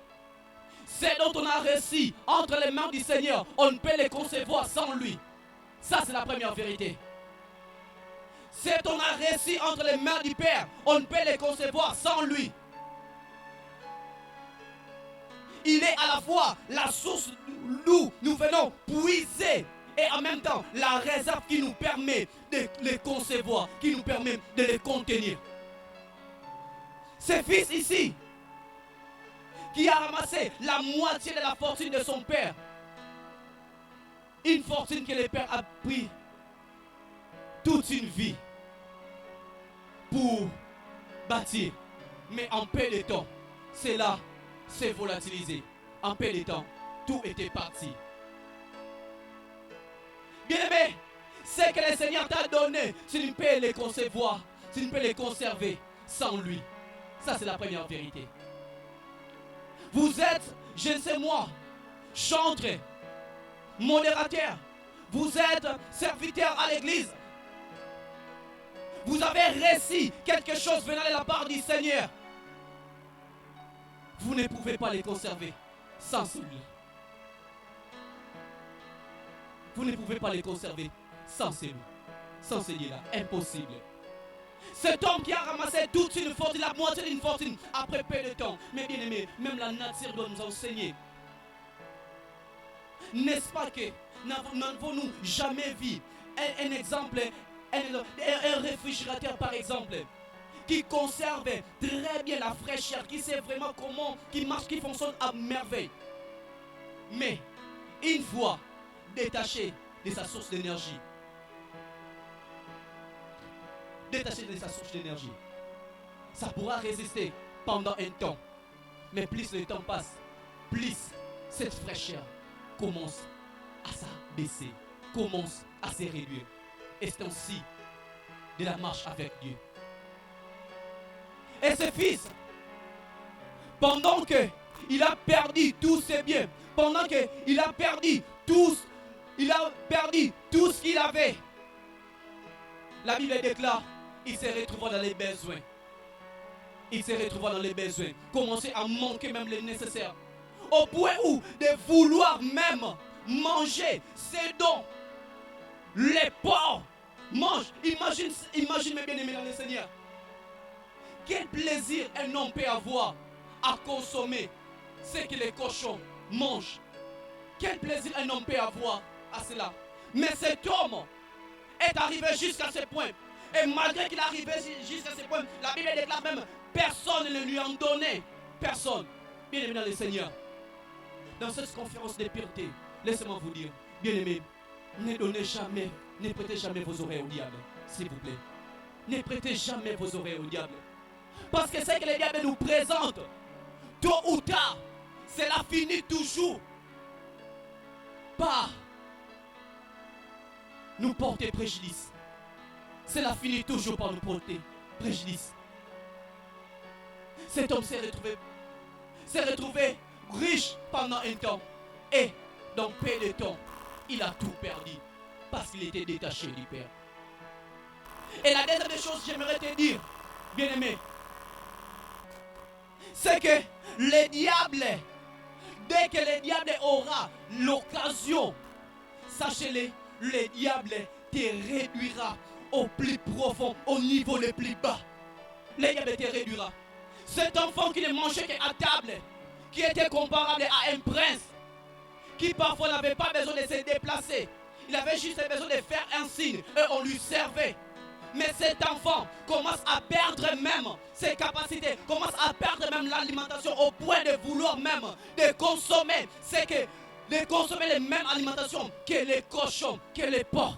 c'est dont on a reçu entre les mains du Seigneur, on ne peut les concevoir sans lui. Ça, c'est la première vérité. C'est qu'on a reçu entre les mains du Père, on ne peut les concevoir sans lui. Il est à la fois la source d'où nous venons puiser et en même temps la réserve qui nous permet de les concevoir, qui nous permet de les contenir. Ce fils ici, qui a ramassé la moitié de la fortune de son père, une fortune que le père a pris toute une vie pour bâtir, mais en peu de temps, cela s'est volatilisé. En peu de temps, tout était parti. Bien-aimé, ce que le Seigneur t'a donné, tu ne peux les concevoir, tu ne peux les conserver sans lui. Ça, c'est la première vérité. Vous êtes, je ne sais moi, chantre, modérateur. Vous êtes serviteur à l'église. Vous avez reçu quelque chose venant de la part du Seigneur. Vous ne pouvez pas les conserver sans celui. Vous ne pouvez pas les conserver sans celui. Sans celui-là. Impossible. Cet homme qui a ramassé toute une fortune, la moitié d'une fortune, après peu de temps. Mais bien aimé, même la nature doit nous enseigner. N'est-ce pas que n'avons-nous jamais vu un exemple, un réfrigérateur par exemple, qui conserve très bien la fraîcheur, qui sait vraiment comment, qui marche, qui fonctionne à merveille. Mais une fois détaché de sa source d'énergie, ça pourra résister pendant un temps. Mais plus le temps passe, plus cette fraîcheur commence à s'abaisser, commence à se réduire. Et c'est ainsi de la marche avec Dieu. Et ce fils, pendant qu'il a perdu tous ses biens, pendant qu'il a perdu tout ce qu'il avait, la Bible déclare, il se retrouva dans les besoins. Il se retrouva dans les besoins. Commençait à manquer même les nécessaires. Au point où de vouloir même manger ces dons. Les porcs mangent. Imagine mes bien-aimés dans le Seigneur. Quel plaisir un homme peut avoir à consommer ce que les cochons mangent. Quel plaisir un homme peut avoir à cela. Mais cet homme est arrivé jusqu'à ce point. Et malgré qu'il est arrivé jusqu'à ce point, la Bible déclare même, personne ne lui en donnait. Personne. Bien aimé dans le Seigneur, dans cette conférence de pureté, laissez-moi vous dire, bien aimé, ne donnez jamais, ne prêtez jamais vos oreilles au diable, s'il vous plaît. Ne prêtez jamais vos oreilles au diable. Parce que c'est que le diable nous présente, tôt ou tard, cela finit toujours par nous porter préjudice. Cela finit toujours par nous porter préjudice. Cet homme s'est retrouvé riche pendant un temps. Et dans peu de temps, il a tout perdu. Parce qu'il était détaché du Père. Et la deuxième des choses que j'aimerais te dire, bien-aimé, c'est que le diable, dès que le diable aura l'occasion, sachez-le, le diable te réduira au plus profond, au niveau le plus bas. Le diable te réduira. Cet enfant qui ne mangeait qu'à table, qui était comparable à un prince, qui parfois n'avait pas besoin de se déplacer, il avait juste besoin de faire un signe et on lui servait. Mais cet enfant commence à perdre même ses capacités, commence à perdre même l'alimentation au point de vouloir même de consommer, c'est que de consommer les mêmes alimentations que les cochons, que les porcs.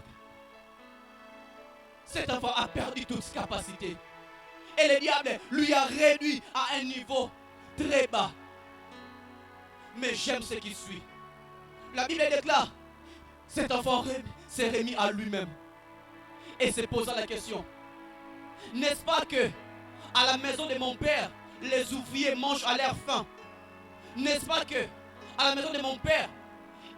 Cet enfant a perdu toute ses capacités. Et le diable lui a réduit à un niveau très bas. Mais j'aime ce qui suit. La Bible déclare, cet enfant s'est remis à lui-même. Et se posa la question, n'est-ce pas que à la maison de mon père, les ouvriers mangent à leur faim? N'est-ce pas que à la maison de mon père,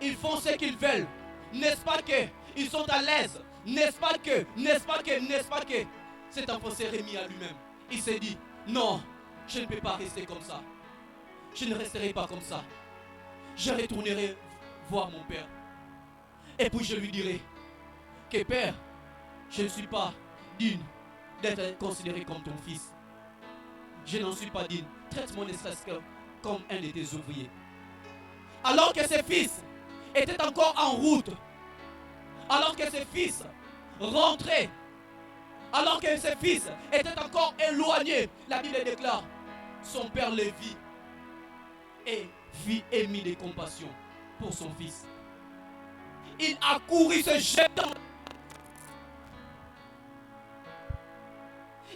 ils font ce qu'ils veulent? N'est-ce pas que ils sont à l'aise? N'est-ce pas que cet enfant s'est remis à lui-même. Il s'est dit, non, je ne peux pas rester comme ça. Je ne resterai pas comme ça. Je retournerai voir mon père. Et puis je lui dirai que père, je ne suis pas digne d'être considéré comme ton fils. Je n'en suis pas digne. Traite-moi ne serait-ce que comme un de tes ouvriers. Alors que ses fils étaient encore en route, alors que ses fils rentraient, alors que ses fils étaient encore éloignés, la Bible déclare, son père le vit et fit émis de compassion pour son fils. Il a couru se jetant.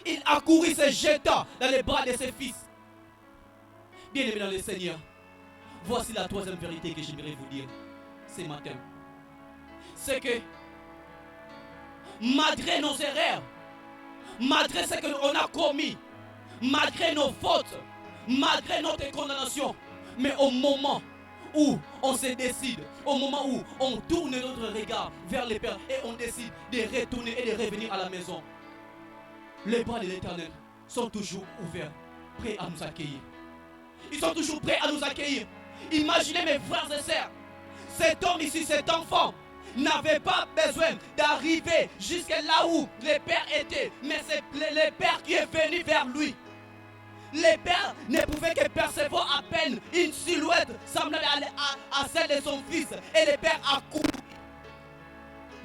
Il a couru se jetant dans les bras de ses fils. Bien aimé dans le Seigneur, voici la troisième vérité que j'aimerais vous dire ce matin. C'est que malgré nos erreurs, malgré ce qu'on a commis, malgré nos fautes, malgré notre condamnation, mais au moment où on se décide, au moment où on tourne notre regard vers le Père et on décide de retourner et de revenir à la maison, les bras de l'Éternel sont toujours ouverts, prêts à nous accueillir. Ils sont toujours prêts à nous accueillir. Imaginez mes frères et sœurs, cet homme ici, cet enfant, n'avait pas besoin d'arriver jusqu'à là où le Père était, mais c'est le Père qui est venu vers lui. Le Père ne pouvait que percevoir à peine une silhouette semblable à celle de son fils. Et le Père a couru,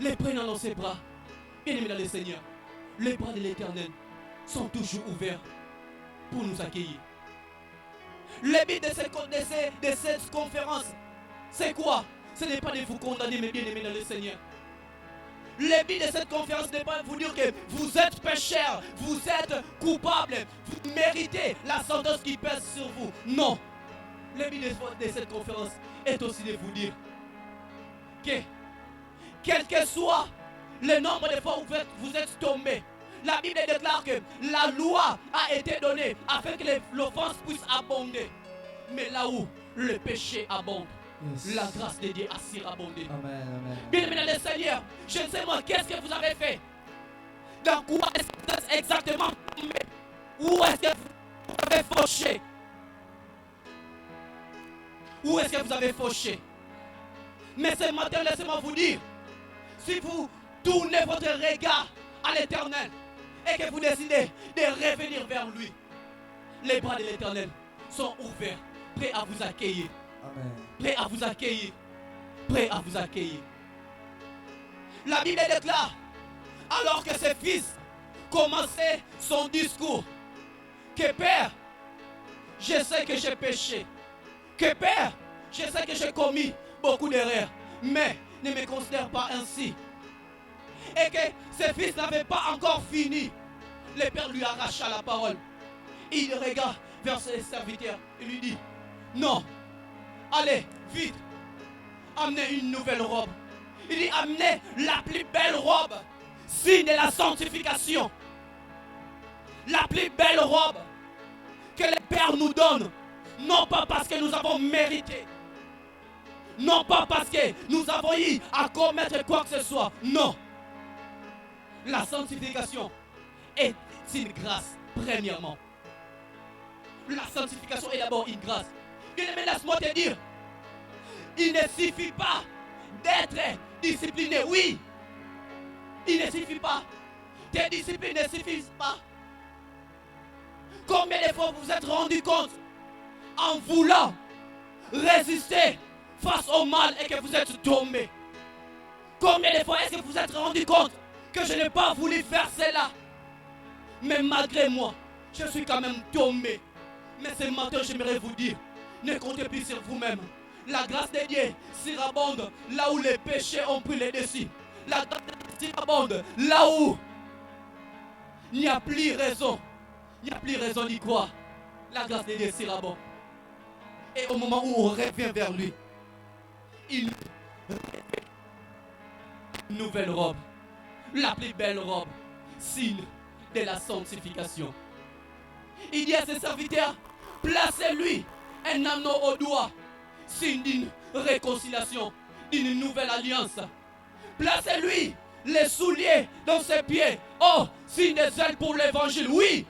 les prenant dans ses bras. Bien-aimés dans le Seigneur, les bras de l'Éternel sont toujours ouverts pour nous accueillir. Le but de cette conférence, c'est quoi? Ce n'est pas de vous condamner, mais bien-aimés dans le Seigneur. Le but de cette conférence n'est pas de vous dire que vous êtes pécheurs, vous êtes coupables, vous méritez la sentence qui pèse sur vous. Non. Le but de cette conférence est aussi de vous dire que, quel que soit le nombre de fois où vous êtes tombés, la Bible déclare que la loi a été donnée afin que l'offense puisse abonder. Mais là où le péché abonde, yes, la grâce de Dieu a surabondé. Amen, amen. Bien-aimés dans le Seigneur, je ne sais moi, qu'est-ce que vous avez fait? Dans quoi est-ce que vous êtes exactement tombé? Où est-ce que vous avez fauché? Où est-ce que vous avez fauché? Mais ce matin, laissez-moi vous dire, si vous tournez votre regard à l'Éternel et que vous décidez de revenir vers lui, les bras de l'Éternel sont ouverts, prêts à vous accueillir. Amen. Prêts à vous accueillir. Prêts à vous accueillir. La Bible déclare Alors que ses fils commençaient son discours. Que Père, je sais que j'ai péché. Que Père, je sais que j'ai commis beaucoup d'erreurs. Mais ne me considère pas ainsi. Et que ses fils n'avaient pas encore fini. Le Père lui arracha la parole. Il regarde vers ses serviteurs et lui dit, non, allez, vite, amenez une nouvelle robe. Il dit, amenez la plus belle robe, signe de la sanctification. La plus belle robe que le Père nous donne, non pas parce que nous avons mérité, non pas parce que nous avons eu à commettre quoi que ce soit, non. La sanctification est une grâce, premièrement. La sanctification est d'abord une grâce. Mais laisse-moi te dire, il ne suffit pas d'être discipliné. Oui, il ne suffit pas. Tes disciplines ne suffisent pas. Combien de fois vous vous êtes rendu compte en voulant résister face au mal et que vous êtes tombé? Combien de fois est-ce que vous vous êtes rendu compte que je n'ai pas voulu faire cela, mais malgré moi, je suis quand même tombé? Mais ce matin, j'aimerais vous dire, ne comptez plus sur vous-même. La grâce de Dieu surabonde là où les péchés ont pris le dessus. La grâce de Dieu surabonde là où il n'y a plus raison. Il n'y a plus raison d'y croire. La grâce de Dieu surabonde. Et au moment où on revient vers lui, il revêt une nouvelle robe. La plus belle robe, signe de la sanctification. Il dit à ses serviteurs, placez-lui un anneau au doigt, signe d'une réconciliation, d'une nouvelle alliance. Placez-lui les souliers dans ses pieds, oh, signe de zèle pour l'évangile. Oui,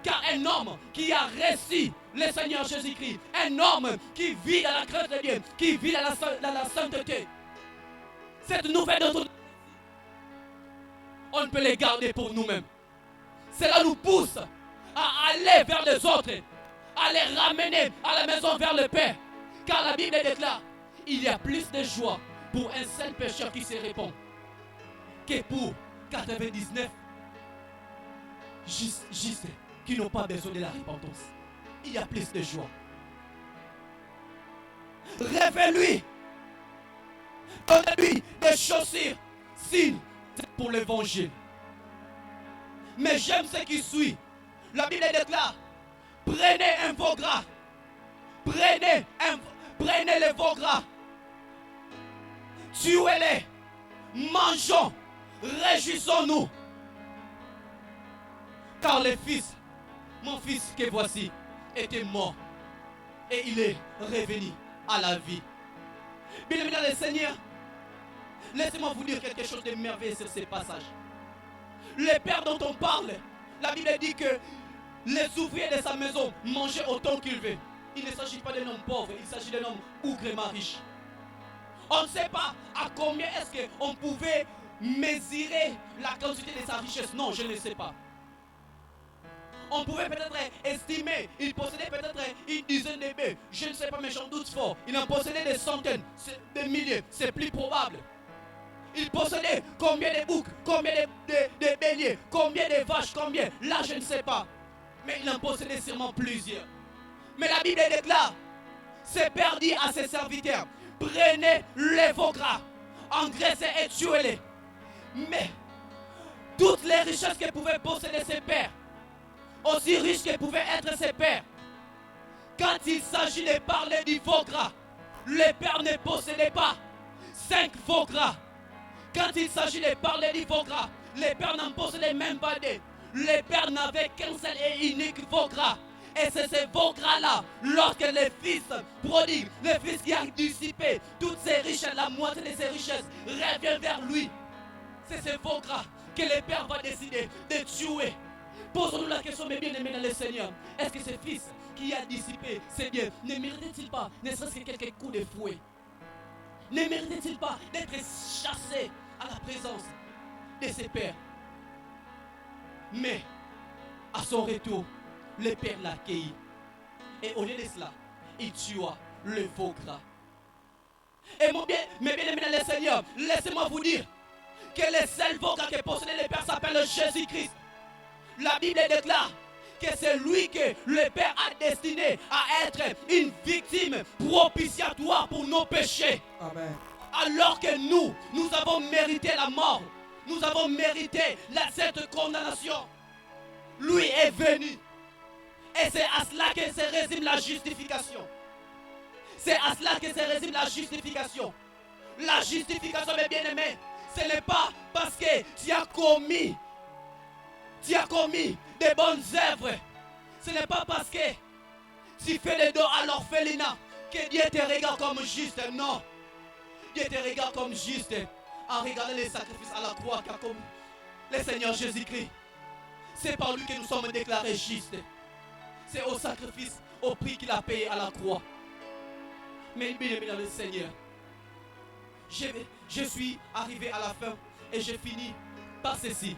car un homme qui a reçu le Seigneur Jésus-Christ, un homme qui vit dans la crainte de Dieu, qui vit dans la sainteté, cette nouvelle dont on ne peut les garder pour nous-mêmes. Cela nous pousse à aller vers les autres, à les ramener à la maison vers le Père. Car la Bible déclare, il y a plus de joie pour un seul pécheur qui se répand que pour 99 justes qui n'ont pas besoin de la repentance. Il y a plus de joie. Rêvez-lui, donnez-lui des chaussures, signes pour l'évangile. Mais j'aime ce qui suit. La Bible déclare, prenez un veau gras. Prenez les veaux gras. Tuez-les. Mangeons. Réjouissons-nous. Car le fils, mon fils que voici, était mort. Et il est revenu à la vie. Bien-aimés dans le Seigneur, laissez-moi vous dire quelque chose de merveilleux sur ces passages. Les pères dont on parle, la Bible dit que les ouvriers de sa maison mangeaient autant qu'ils veulent. Il ne s'agit pas d'un homme pauvre, il s'agit d'un homme ougrement riche. On ne sait pas à combien est-ce qu'on pouvait mesurer la quantité de sa richesse. Non, je ne sais pas. On pouvait peut-être estimer, il possédait peut-être une dizaine de bœufs. Je ne sais pas, mais j'en doute fort. Il en possédait des centaines, des milliers, c'est plus probable. Il possédait combien de boucs, combien de béliers, combien de vaches, combien. Là, je ne sais pas. Mais il en possédait sûrement plusieurs. Mais la Bible déclare, ses pères dit à ses serviteurs, prenez les veaux gras, engraissez et tuez-les. Mais toutes les richesses que pouvaient posséder ses pères, aussi riches que pouvaient être ses pères, quand il s'agit de parler du veau gras, les pères ne possédaient pas 5 veaux gras. Quand il s'agit de parler du veau gras, les pères n'en possédaient même pas deux. Les pères n'avaient qu'un seul et unique veau gras. Et c'est ce veau gras-là, lorsque le fils prodigue, le fils qui a dissipé toutes ses richesses, la moitié de ses richesses, revient vers lui. C'est ce veau gras que le père va décider de tuer. Posons-nous la question, mes bien-aimés dans le Seigneur. Est-ce que ce fils qui a dissipé ses biens ne méritait-il pas, ne serait-ce que quelques coups de fouet? Ne méritait-il pas d'être chassé à la présence de ses pères? Mais, à son retour, le père l'accueillit. Et au lieu de cela, il tua le veau gras. Et mes bien-aimés dans le Seigneur, laissez-moi vous dire que le seul vocal que possède le Père s'appelle Jésus-Christ. La Bible déclare que c'est lui que le Père a destiné à être une victime propitiatoire pour nos péchés. Amen. Alors que nous avons mérité la mort, nous avons mérité cette condamnation. Lui est venu. Et c'est à cela que se résume la justification. C'est à cela que se résume la justification. La justification, mes bien-aimés, ce n'est pas parce que tu as commis des bonnes œuvres. Ce n'est pas parce que tu fais les dons à l'orphelinat que Dieu te regarde comme juste. Non. Dieu te regarde comme juste en regardant les sacrifices à la croix car comme le Seigneur Jésus-Christ. C'est par lui que nous sommes déclarés justes. C'est au sacrifice, au prix qu'il a payé à la croix. Mais bien aimé dans le Seigneur, je suis arrivé à la fin et je finis par ceci.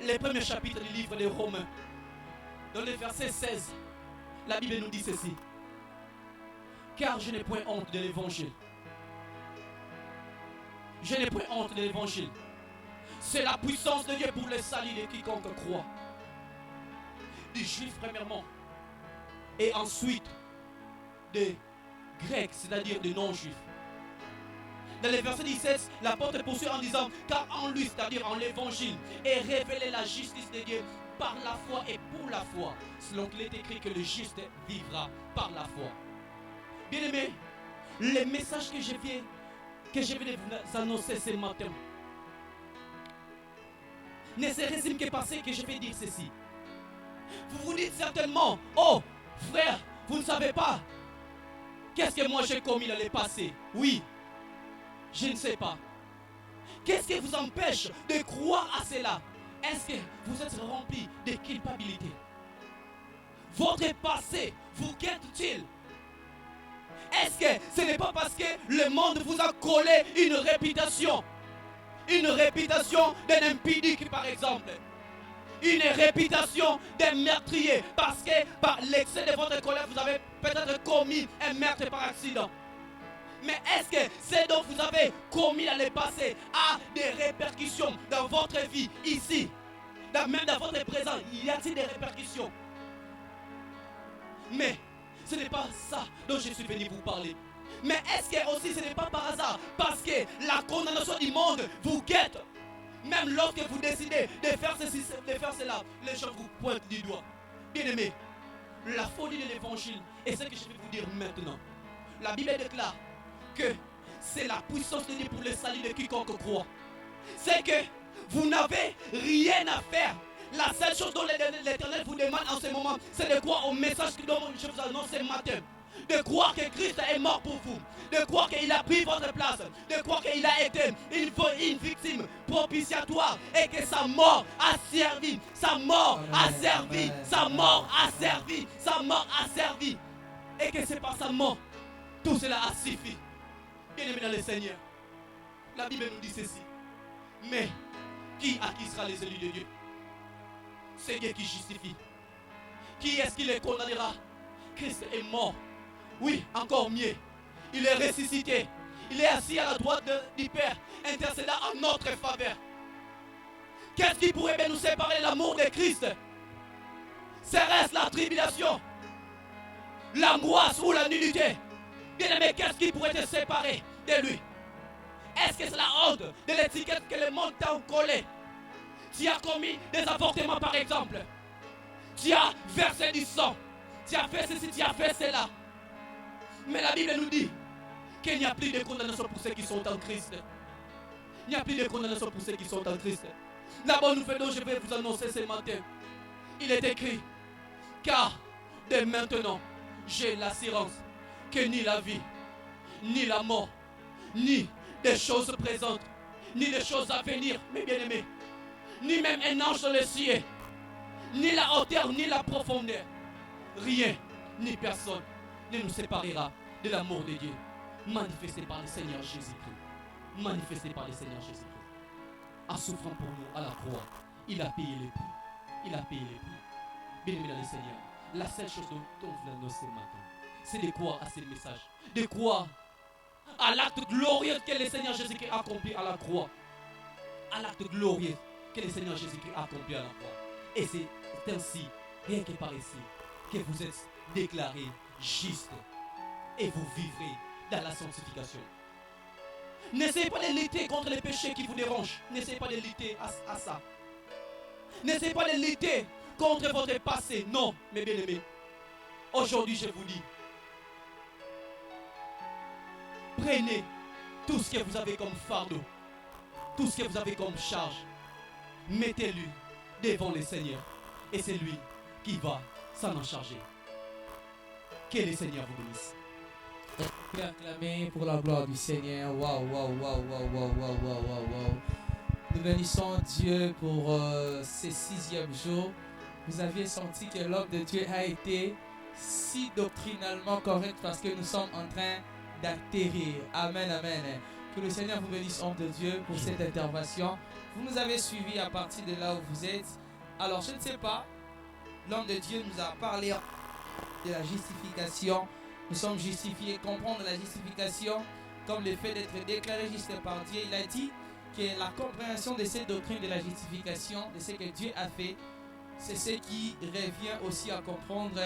Les premiers chapitres du livre des Romains, dans le verset 16, la Bible nous dit ceci. Car je n'ai point honte de l'évangile. Je n'ai point honte de l'évangile. C'est la puissance de Dieu pour le salut de quiconque croit. Des juifs premièrement. Et ensuite des grecs, c'est-à-dire des non-juifs. Dans le verset 17, l'apôtre poursuit en disant, car en lui, c'est-à-dire en l'évangile, est révélée la justice de Dieu par la foi et pour la foi, selon qu'il est écrit que le juste vivra par la foi. Bien aimé, le message que je viens de vous annoncer ce matin ne se résume que par ce que je vais dire ceci. Vous vous dites certainement, oh frère, vous ne savez pas qu'est-ce que moi j'ai commis dans le passé. Oui, je ne sais pas. Qu'est-ce qui vous empêche de croire à cela? Est-ce que vous êtes rempli de culpabilité? Votre passé vous guette-t-il? Est-ce que ce n'est pas parce que le monde vous a collé une réputation d'un impudique par exemple, une réputation d'un meurtrier, parce que par l'excès de votre colère vous avez peut-être commis un meurtre par accident? Mais est-ce que ce dont vous avez commis dans le passé a des répercussions dans votre vie ici, même dans votre présent? Y a-t-il des répercussions? Mais ce n'est pas ça dont je suis venu vous parler. Mais est-ce que aussi ce n'est pas par hasard, parce que la condamnation du monde vous guette? Même lorsque vous décidez de faire ceci, de faire cela, les gens vous pointent du doigt. Bien aimé, la folie de l'évangile est ce que je vais vous dire maintenant. La Bible déclare que c'est la puissance de Dieu pour le salut de quiconque croit. C'est que vous n'avez rien à faire. La seule chose dont l'Éternel vous demande en ce moment, c'est de croire au message que je vous annonce ce matin. De croire que Christ est mort pour vous. De croire qu'il a pris votre place. De croire qu'il a été une victime propitiatoire. Et que sa mort a servi. Sa mort a servi. Sa mort a servi. Sa mort a servi. Et que c'est par sa mort tout cela a suffi. Bien aimé dans le Seigneur, la Bible nous dit ceci. Mais qui sera les élus de Dieu? C'est Dieu qui justifie. Qui est-ce qui les condamnera? Christ est mort. Oui, encore mieux. Il est ressuscité. Il est assis à la droite du Père, intercédant en notre faveur. Qu'est-ce qui pourrait bien nous séparer de l'amour de Christ? Serait-ce la tribulation, l'angoisse ou la nullité? Bien aimé, qu'est-ce qui pourrait te séparer de lui? Est-ce que c'est la honte de l'étiquette que le monde t'a collée? Tu as commis des avortements par exemple. Tu as versé du sang. Tu as fait ceci, tu as fait cela. Mais la Bible nous dit qu'il n'y a plus de condamnation pour ceux qui sont en Christ. Il n'y a plus de condamnation pour ceux qui sont en Christ. La bonne nouvelle dont je vais vous annoncer ce matin, il est écrit, car dès maintenant, j'ai l'assurance que ni la vie, ni la mort, ni des choses présentes, ni des choses à venir, mes bien-aimés, ni même un ange dans le ciel, ni la hauteur, ni la profondeur, rien, ni personne ne nous séparera de l'amour de Dieu, manifesté par le Seigneur Jésus-Christ. Manifesté par le Seigneur Jésus-Christ. En souffrant pour nous à la croix, il a payé le prix. Il a payé le prix. Bien-aimé dans le Seigneur, la seule chose dont vous annoncez ce matin, c'est de croire à ce message, de croire à l'acte glorieux que le Seigneur Jésus-Christ a accompli à la croix. à l'acte glorieux que le Seigneur Jésus-Christ a accompli à la croix. Et c'est ainsi, rien que par ici, que vous êtes déclarés justes et vous vivrez dans la sanctification. N'essayez pas de lutter contre les péchés qui vous dérangent. N'essayez pas de lutter à ça. N'essayez pas de lutter contre votre passé. Non, mes bien-aimés. Aujourd'hui, je vous dis, prenez tout ce que vous avez comme fardeau, tout ce que vous avez comme charge, mettez-le devant le Seigneur. Et c'est lui qui va s'en en charger. Que le Seigneur vous bénisse. Et acclamer pour la gloire du Seigneur. Waouh, waouh, waouh, waouh, waouh, waouh, waouh, waouh, waouh. Nous bénissons Dieu pour ce 6e jour. Vous aviez senti que l'homme de Dieu a été si doctrinalement correct parce que nous sommes en train d'atterrir. Amen, amen. Que le Seigneur vous bénisse, homme de Dieu, pour cette intervention. Vous nous avez suivis à partir de là où vous êtes. Alors, je ne sais pas, l'homme de Dieu nous a parlé de la justification. Nous sommes justifiés. Comprendre la justification comme le fait d'être déclaré juste par Dieu. Il a dit que la compréhension de cette doctrine de la justification, de ce que Dieu a fait, c'est ce qui revient aussi à comprendre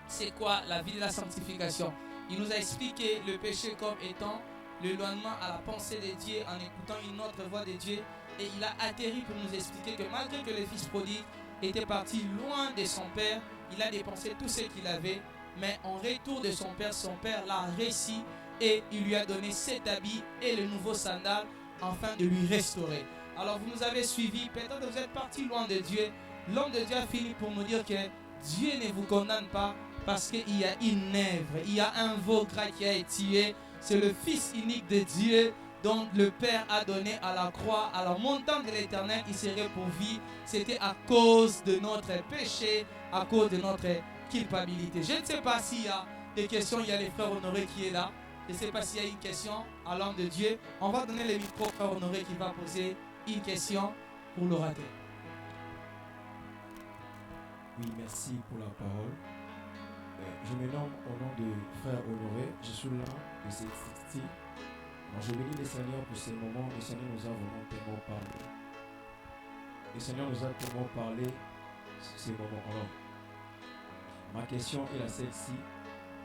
c'est quoi la vie de la sanctification. Il nous a expliqué le péché comme étant l'éloignement à la pensée de Dieu en écoutant une autre voix de Dieu. Et il a atterri pour nous expliquer que malgré que le fils prodigue était parti loin de son père, il a dépensé tout ce qu'il avait, mais en retour de son père l'a réussi et il lui a donné 7 habits et le nouveau sandal afin de lui restaurer. Alors vous nous avez suivis, peut-être que vous êtes partis loin de Dieu. L'homme de Dieu a fini pour nous dire que Dieu ne vous condamne pas parce qu'il y a une œuvre, il y a un veau gras qui a été tué. C'est le Fils unique de Dieu dont le Père a donné à la croix, à la montagne de l'Éternel, il serait pour vie. C'était à cause de notre péché, à cause de notre culpabilité. Je ne sais pas s'il y a des questions, il y a les frères Honoré qui est là. Je ne sais pas s'il y a une question à l'homme de Dieu. On va donner le micro au frère Honoré qui va poser une question pour l'orateur. Oui, merci pour la parole. Je me nomme au nom de frère Honoré. Je suis là de cette cité. Je bénis le Seigneur pour ces moments. Le Seigneur nous a vraiment tellement parlé. Le Seigneur nous a tellement parlé ces moments. Alors, ma question est celle-ci.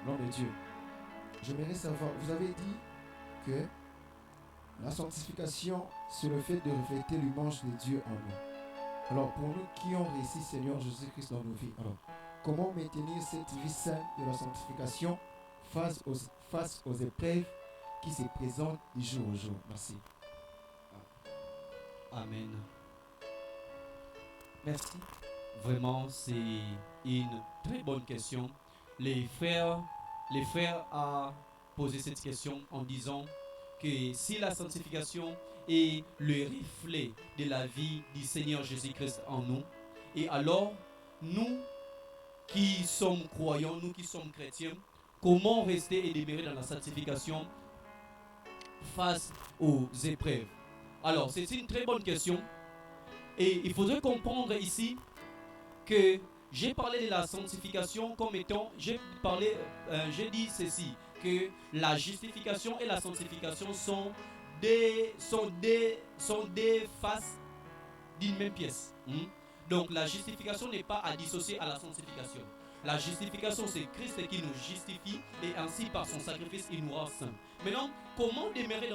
L'homme de Dieu, j'aimerais savoir, vous avez dit que la sanctification, c'est le fait de refléter l'image de Dieu en nous. Alors, pour nous qui ont réussi Seigneur Jésus-Christ dans nos vies, alors, comment maintenir cette vie saine de la sanctification face aux épreuves qui se présentent du jour au jour? Merci. Amen. Merci. Vraiment, c'est une très bonne question. Les frères a posé cette question en disant que si la sanctification est le reflet de la vie du Seigneur Jésus-Christ en nous, et alors nous qui sommes croyants, nous qui sommes chrétiens, comment rester et demeurer dans la sanctification face aux épreuves? Alors, c'est une très bonne question. Et il faudrait comprendre ici que j'ai parlé de la sanctification comme étant, j'ai dit ceci, que la justification et la sanctification sont des faces d'une même pièce. Donc la justification n'est pas à dissocier à la sanctification. La justification, c'est Christ qui nous justifie et ainsi par son sacrifice, il nous rend saints. Maintenant, comment demeurer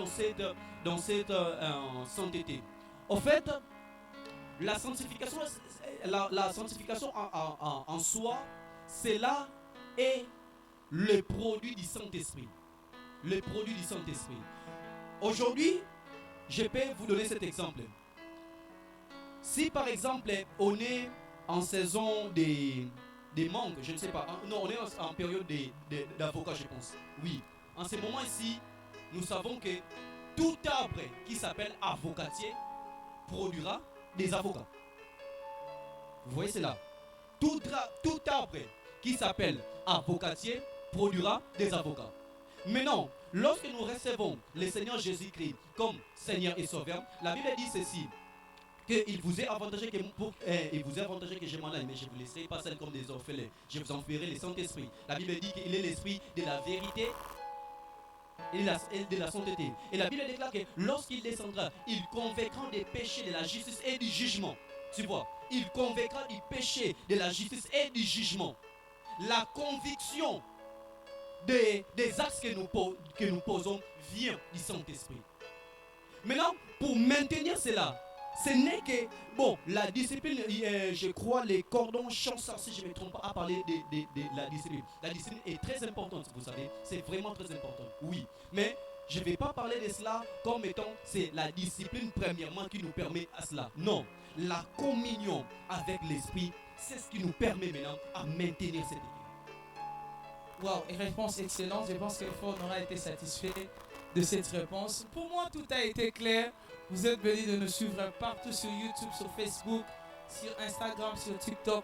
dans cette sainteté? En fait, la sanctification en soi, cela est le produit du Saint-Esprit. Le produit du Saint-Esprit. Aujourd'hui, je peux vous donner cet exemple. Si par exemple, on est en saison des mangues, je ne sais pas, non, on est en période d'avocat, je pense. Oui, en ce moment ici, nous savons que tout arbre qui s'appelle avocatier produira des avocats. Vous voyez cela? Tout arbre qui s'appelle avocatier produira des avocats. Maintenant, lorsque nous recevons le Seigneur Jésus-Christ comme Seigneur et Sauveur, la Bible dit ceci, qu'il vous est avantagé que je m'en aille, mais je vous laisserai pas seul comme des orphelins. Je vous enverrai le Saint-Esprit. La Bible dit qu'il est l'Esprit de la vérité et de la sainteté. Et la Bible déclare que lorsqu'il descendra, il convaincra des péchés, de la justice et du jugement. Tu vois, il convaincra du péché, de la justice et du jugement. La conviction des actes que nous posons vient du Saint-Esprit. Maintenant, pour maintenir cela, ce n'est que, bon, la discipline, je crois, les cordons chanceurs, si je ne me trompe pas, à parler de la discipline. La discipline est très importante, vous savez, c'est vraiment très important, oui. Mais je ne vais pas parler de cela comme étant, c'est la discipline premièrement qui nous permet à cela. Non, la communion avec l'Esprit, c'est ce qui nous permet maintenant à maintenir cette équilibre. Wow, une réponse excellente. Je pense que Ford aura été satisfait de cette réponse. Pour moi, tout a été clair. Vous êtes bénis de nous suivre partout sur YouTube, sur Facebook, sur Instagram, sur TikTok.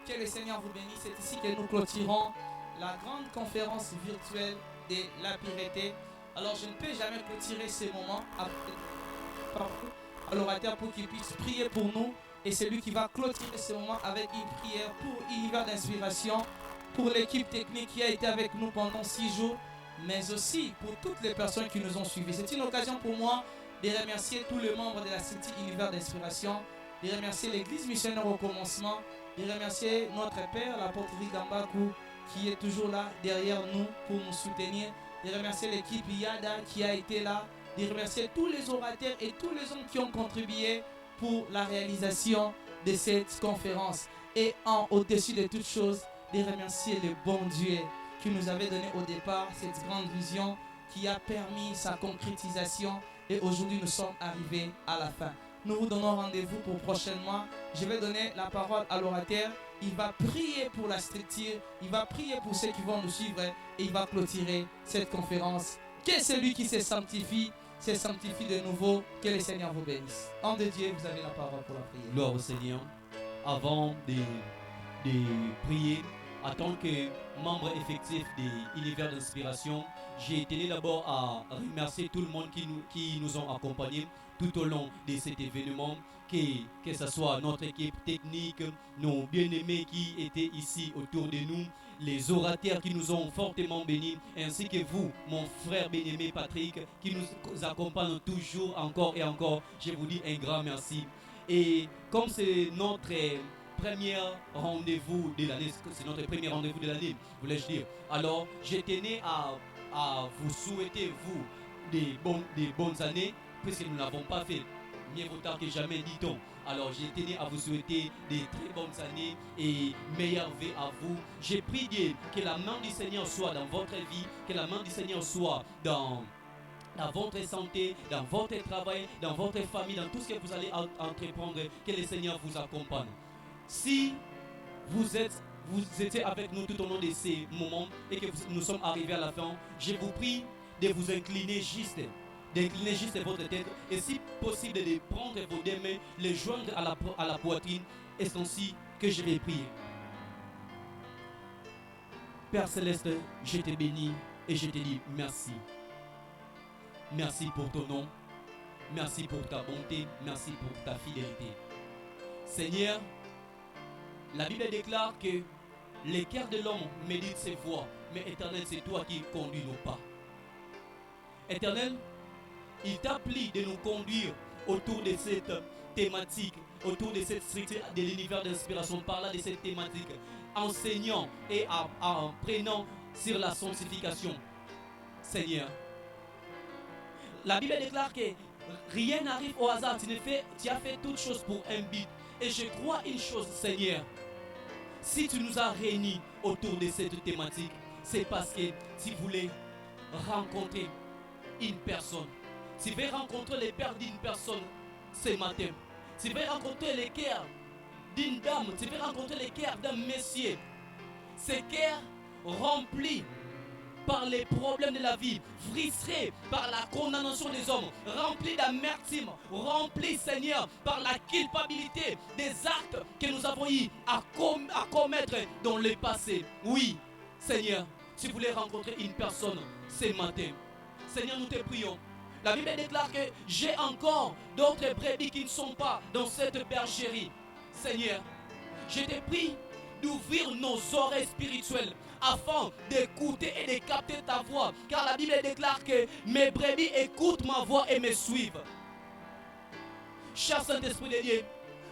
Que le Seigneur vous bénisse. C'est ici que nous clôturons la grande conférence virtuelle de la Pireté. Alors, je ne peux jamais clôturer ces moments à l'orateur pour qu'il puisse prier pour nous. Et c'est lui qui va clôturer ce moment avec une prière pour Univers d'Inspiration, pour l'équipe technique qui a été avec nous pendant 6 jours, mais aussi pour toutes les personnes qui nous ont suivis. C'est une occasion pour moi de remercier tous les membres de la City Univers d'Inspiration, de remercier l'église missionnaire au commencement, de remercier notre père, l'apôtre Gambaku, qui est toujours là derrière nous pour nous soutenir, de remercier l'équipe Yada qui a été là, de remercier tous les orateurs et tous les hommes qui ont contribué pour la réalisation de cette conférence. Et au-dessus de toutes choses, de remercier le bon Dieu qui nous avait donné au départ cette grande vision qui a permis sa concrétisation. Et aujourd'hui, nous sommes arrivés à la fin. Nous vous donnons rendez-vous pour prochainement. Je vais donner la parole à l'orateur. Il va prier pour la structure. Il va prier pour ceux qui vont nous suivre. Et il va clôturer cette conférence. Que celui qui se sanctifie de nouveau. Que le Seigneur vous bénisse. Homme de Dieu, vous avez la parole pour la prière. Gloire au Seigneur. Avant de prier, en tant que membre effectif de l'Univers d'Inspiration, j'ai tenu d'abord à remercier tout le monde qui nous ont accompagnés tout au long de cet événement, que ce soit notre équipe technique, nos bien-aimés qui étaient ici autour de nous, les orateurs qui nous ont fortement bénis, ainsi que vous, mon frère bien-aimé Patrick, qui nous accompagne toujours encore et encore. Je vous dis un grand merci. Et comme c'est notre premier rendez-vous de l'année, voulais-je dire. Alors, je tenais à vous souhaiter, vous, des bonnes années, puisque nous ne l'avons pas fait. Mieux vaut tard que jamais, dit-on. Alors, je tenais à vous souhaiter des très bonnes années et meilleures vies à vous. J'ai prié que la main du Seigneur soit dans votre vie, que la main du Seigneur soit dans votre santé, dans votre travail, dans votre famille, dans tout ce que vous allez entreprendre, que le Seigneur vous accompagne. Si vous étiez avec nous tout au long de ces moments et que nous sommes arrivés à la fin, je vous prie de vous incliner juste votre tête et si possible de prendre vos deux mains, les joindre à la poitrine et c'est ainsi que je vais prier. Père Céleste, je te bénis et je te dis merci. Merci pour ton nom, merci pour ta bonté, merci pour ta fidélité. Seigneur, la Bible déclare que les cœurs de l'homme méditent ses voies, mais Éternel, c'est toi qui conduis nos pas. Éternel, il t'a plu de nous conduire autour de cette thématique, autour de cette structure de l'univers d'inspiration, parlant de cette thématique, enseignant et en prenant sur la sanctification. Seigneur, la Bible déclare que rien n'arrive au hasard, tu as fait toutes choses pour un but. Et je crois une chose, Seigneur, si tu nous as réunis autour de cette thématique, c'est parce que tu voulais rencontrer une personne. Tu veux rencontrer les pères d'une personne ce matin. Tu veux rencontrer les cœurs d'une dame. Tu veux rencontrer les cœurs d'un monsieur. Ces cœurs remplis par les problèmes de la vie, frustrés par la condamnation des hommes, remplis d'amertume, remplis, Seigneur, par la culpabilité des actes que nous avons eu à commettre dans le passé. Oui, Seigneur, tu voulais rencontrer une personne ce matin. Seigneur, nous te prions. La Bible déclare que j'ai encore d'autres brebis qui ne sont pas dans cette bergerie. Seigneur, je te prie d'ouvrir nos oreilles spirituelles afin d'écouter et de capter ta voix. Car la Bible déclare que mes brebis écoutent ma voix et me suivent. Cher Saint-Esprit de Dieu,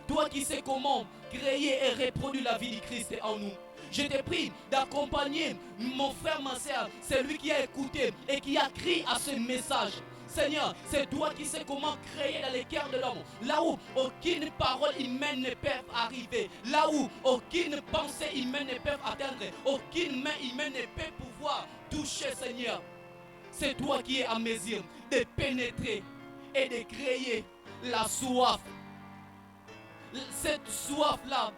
toi qui sais comment créer et reproduire la vie du Christ en nous, je te prie d'accompagner mon frère, ma soeur, celui qui a écouté et qui a crié à ce message. Seigneur, c'est toi qui sais comment créer dans les cœurs de l'homme, là où aucune parole humaine ne peut arriver, là où aucune pensée humaine ne peut atteindre, aucune main humaine ne peut pouvoir toucher, Seigneur. C'est toi qui es à mesure de pénétrer et de créer la soif. Cette soif-là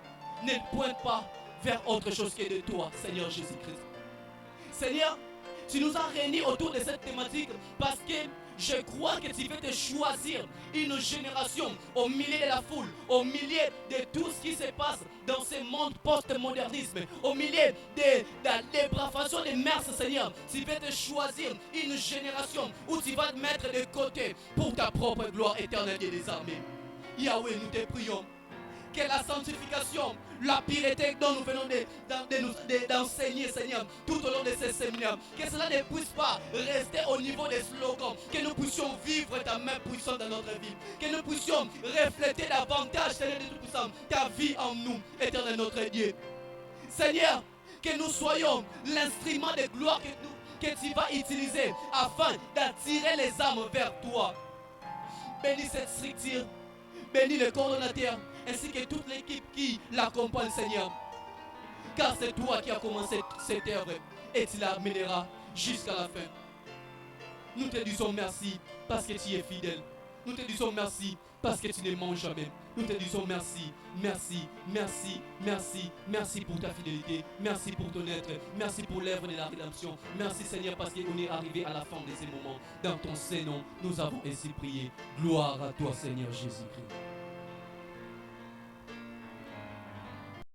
ne pointe pas vers autre chose que de toi, Seigneur Jésus-Christ. Seigneur, tu nous as réunis autour de cette thématique parce que je crois que tu veux te choisir une génération au milieu de la foule, au milieu de tout ce qui se passe dans ce monde post-modernisme, au milieu de la dépravation des mœurs, Seigneur. Tu veux te choisir une génération où tu vas te mettre de côté pour ta propre gloire éternelle et des armées. Yahweh, nous te prions que la sanctification, la pureté dont nous venons d'enseigner, Seigneur, tout au long de ces séminaires, que cela ne puisse pas rester au niveau des slogans, que nous puissions vivre ta main puissante dans notre vie, que nous puissions refléter davantage, Seigneur de Tout-Puissant, ta vie en nous, éternel notre Dieu. Seigneur, que nous soyons l'instrument de gloire que tu vas utiliser afin d'attirer les âmes vers toi. Bénis cette structure, bénis le coordonnateur, ainsi que toute l'équipe qui l'accompagne, Seigneur. Car c'est toi qui as commencé cette œuvre et tu la mèneras jusqu'à la fin. Nous te disons merci parce que tu es fidèle. Nous te disons merci parce que tu ne manges jamais. Nous te disons merci, merci, merci, merci, merci pour ta fidélité. Merci pour ton être. Merci pour l'œuvre de la rédemption. Merci, Seigneur, parce qu'on est arrivé à la fin de ces moments. Dans ton Saint-Nom, nous avons ainsi prié. Gloire à toi, Seigneur Jésus-Christ.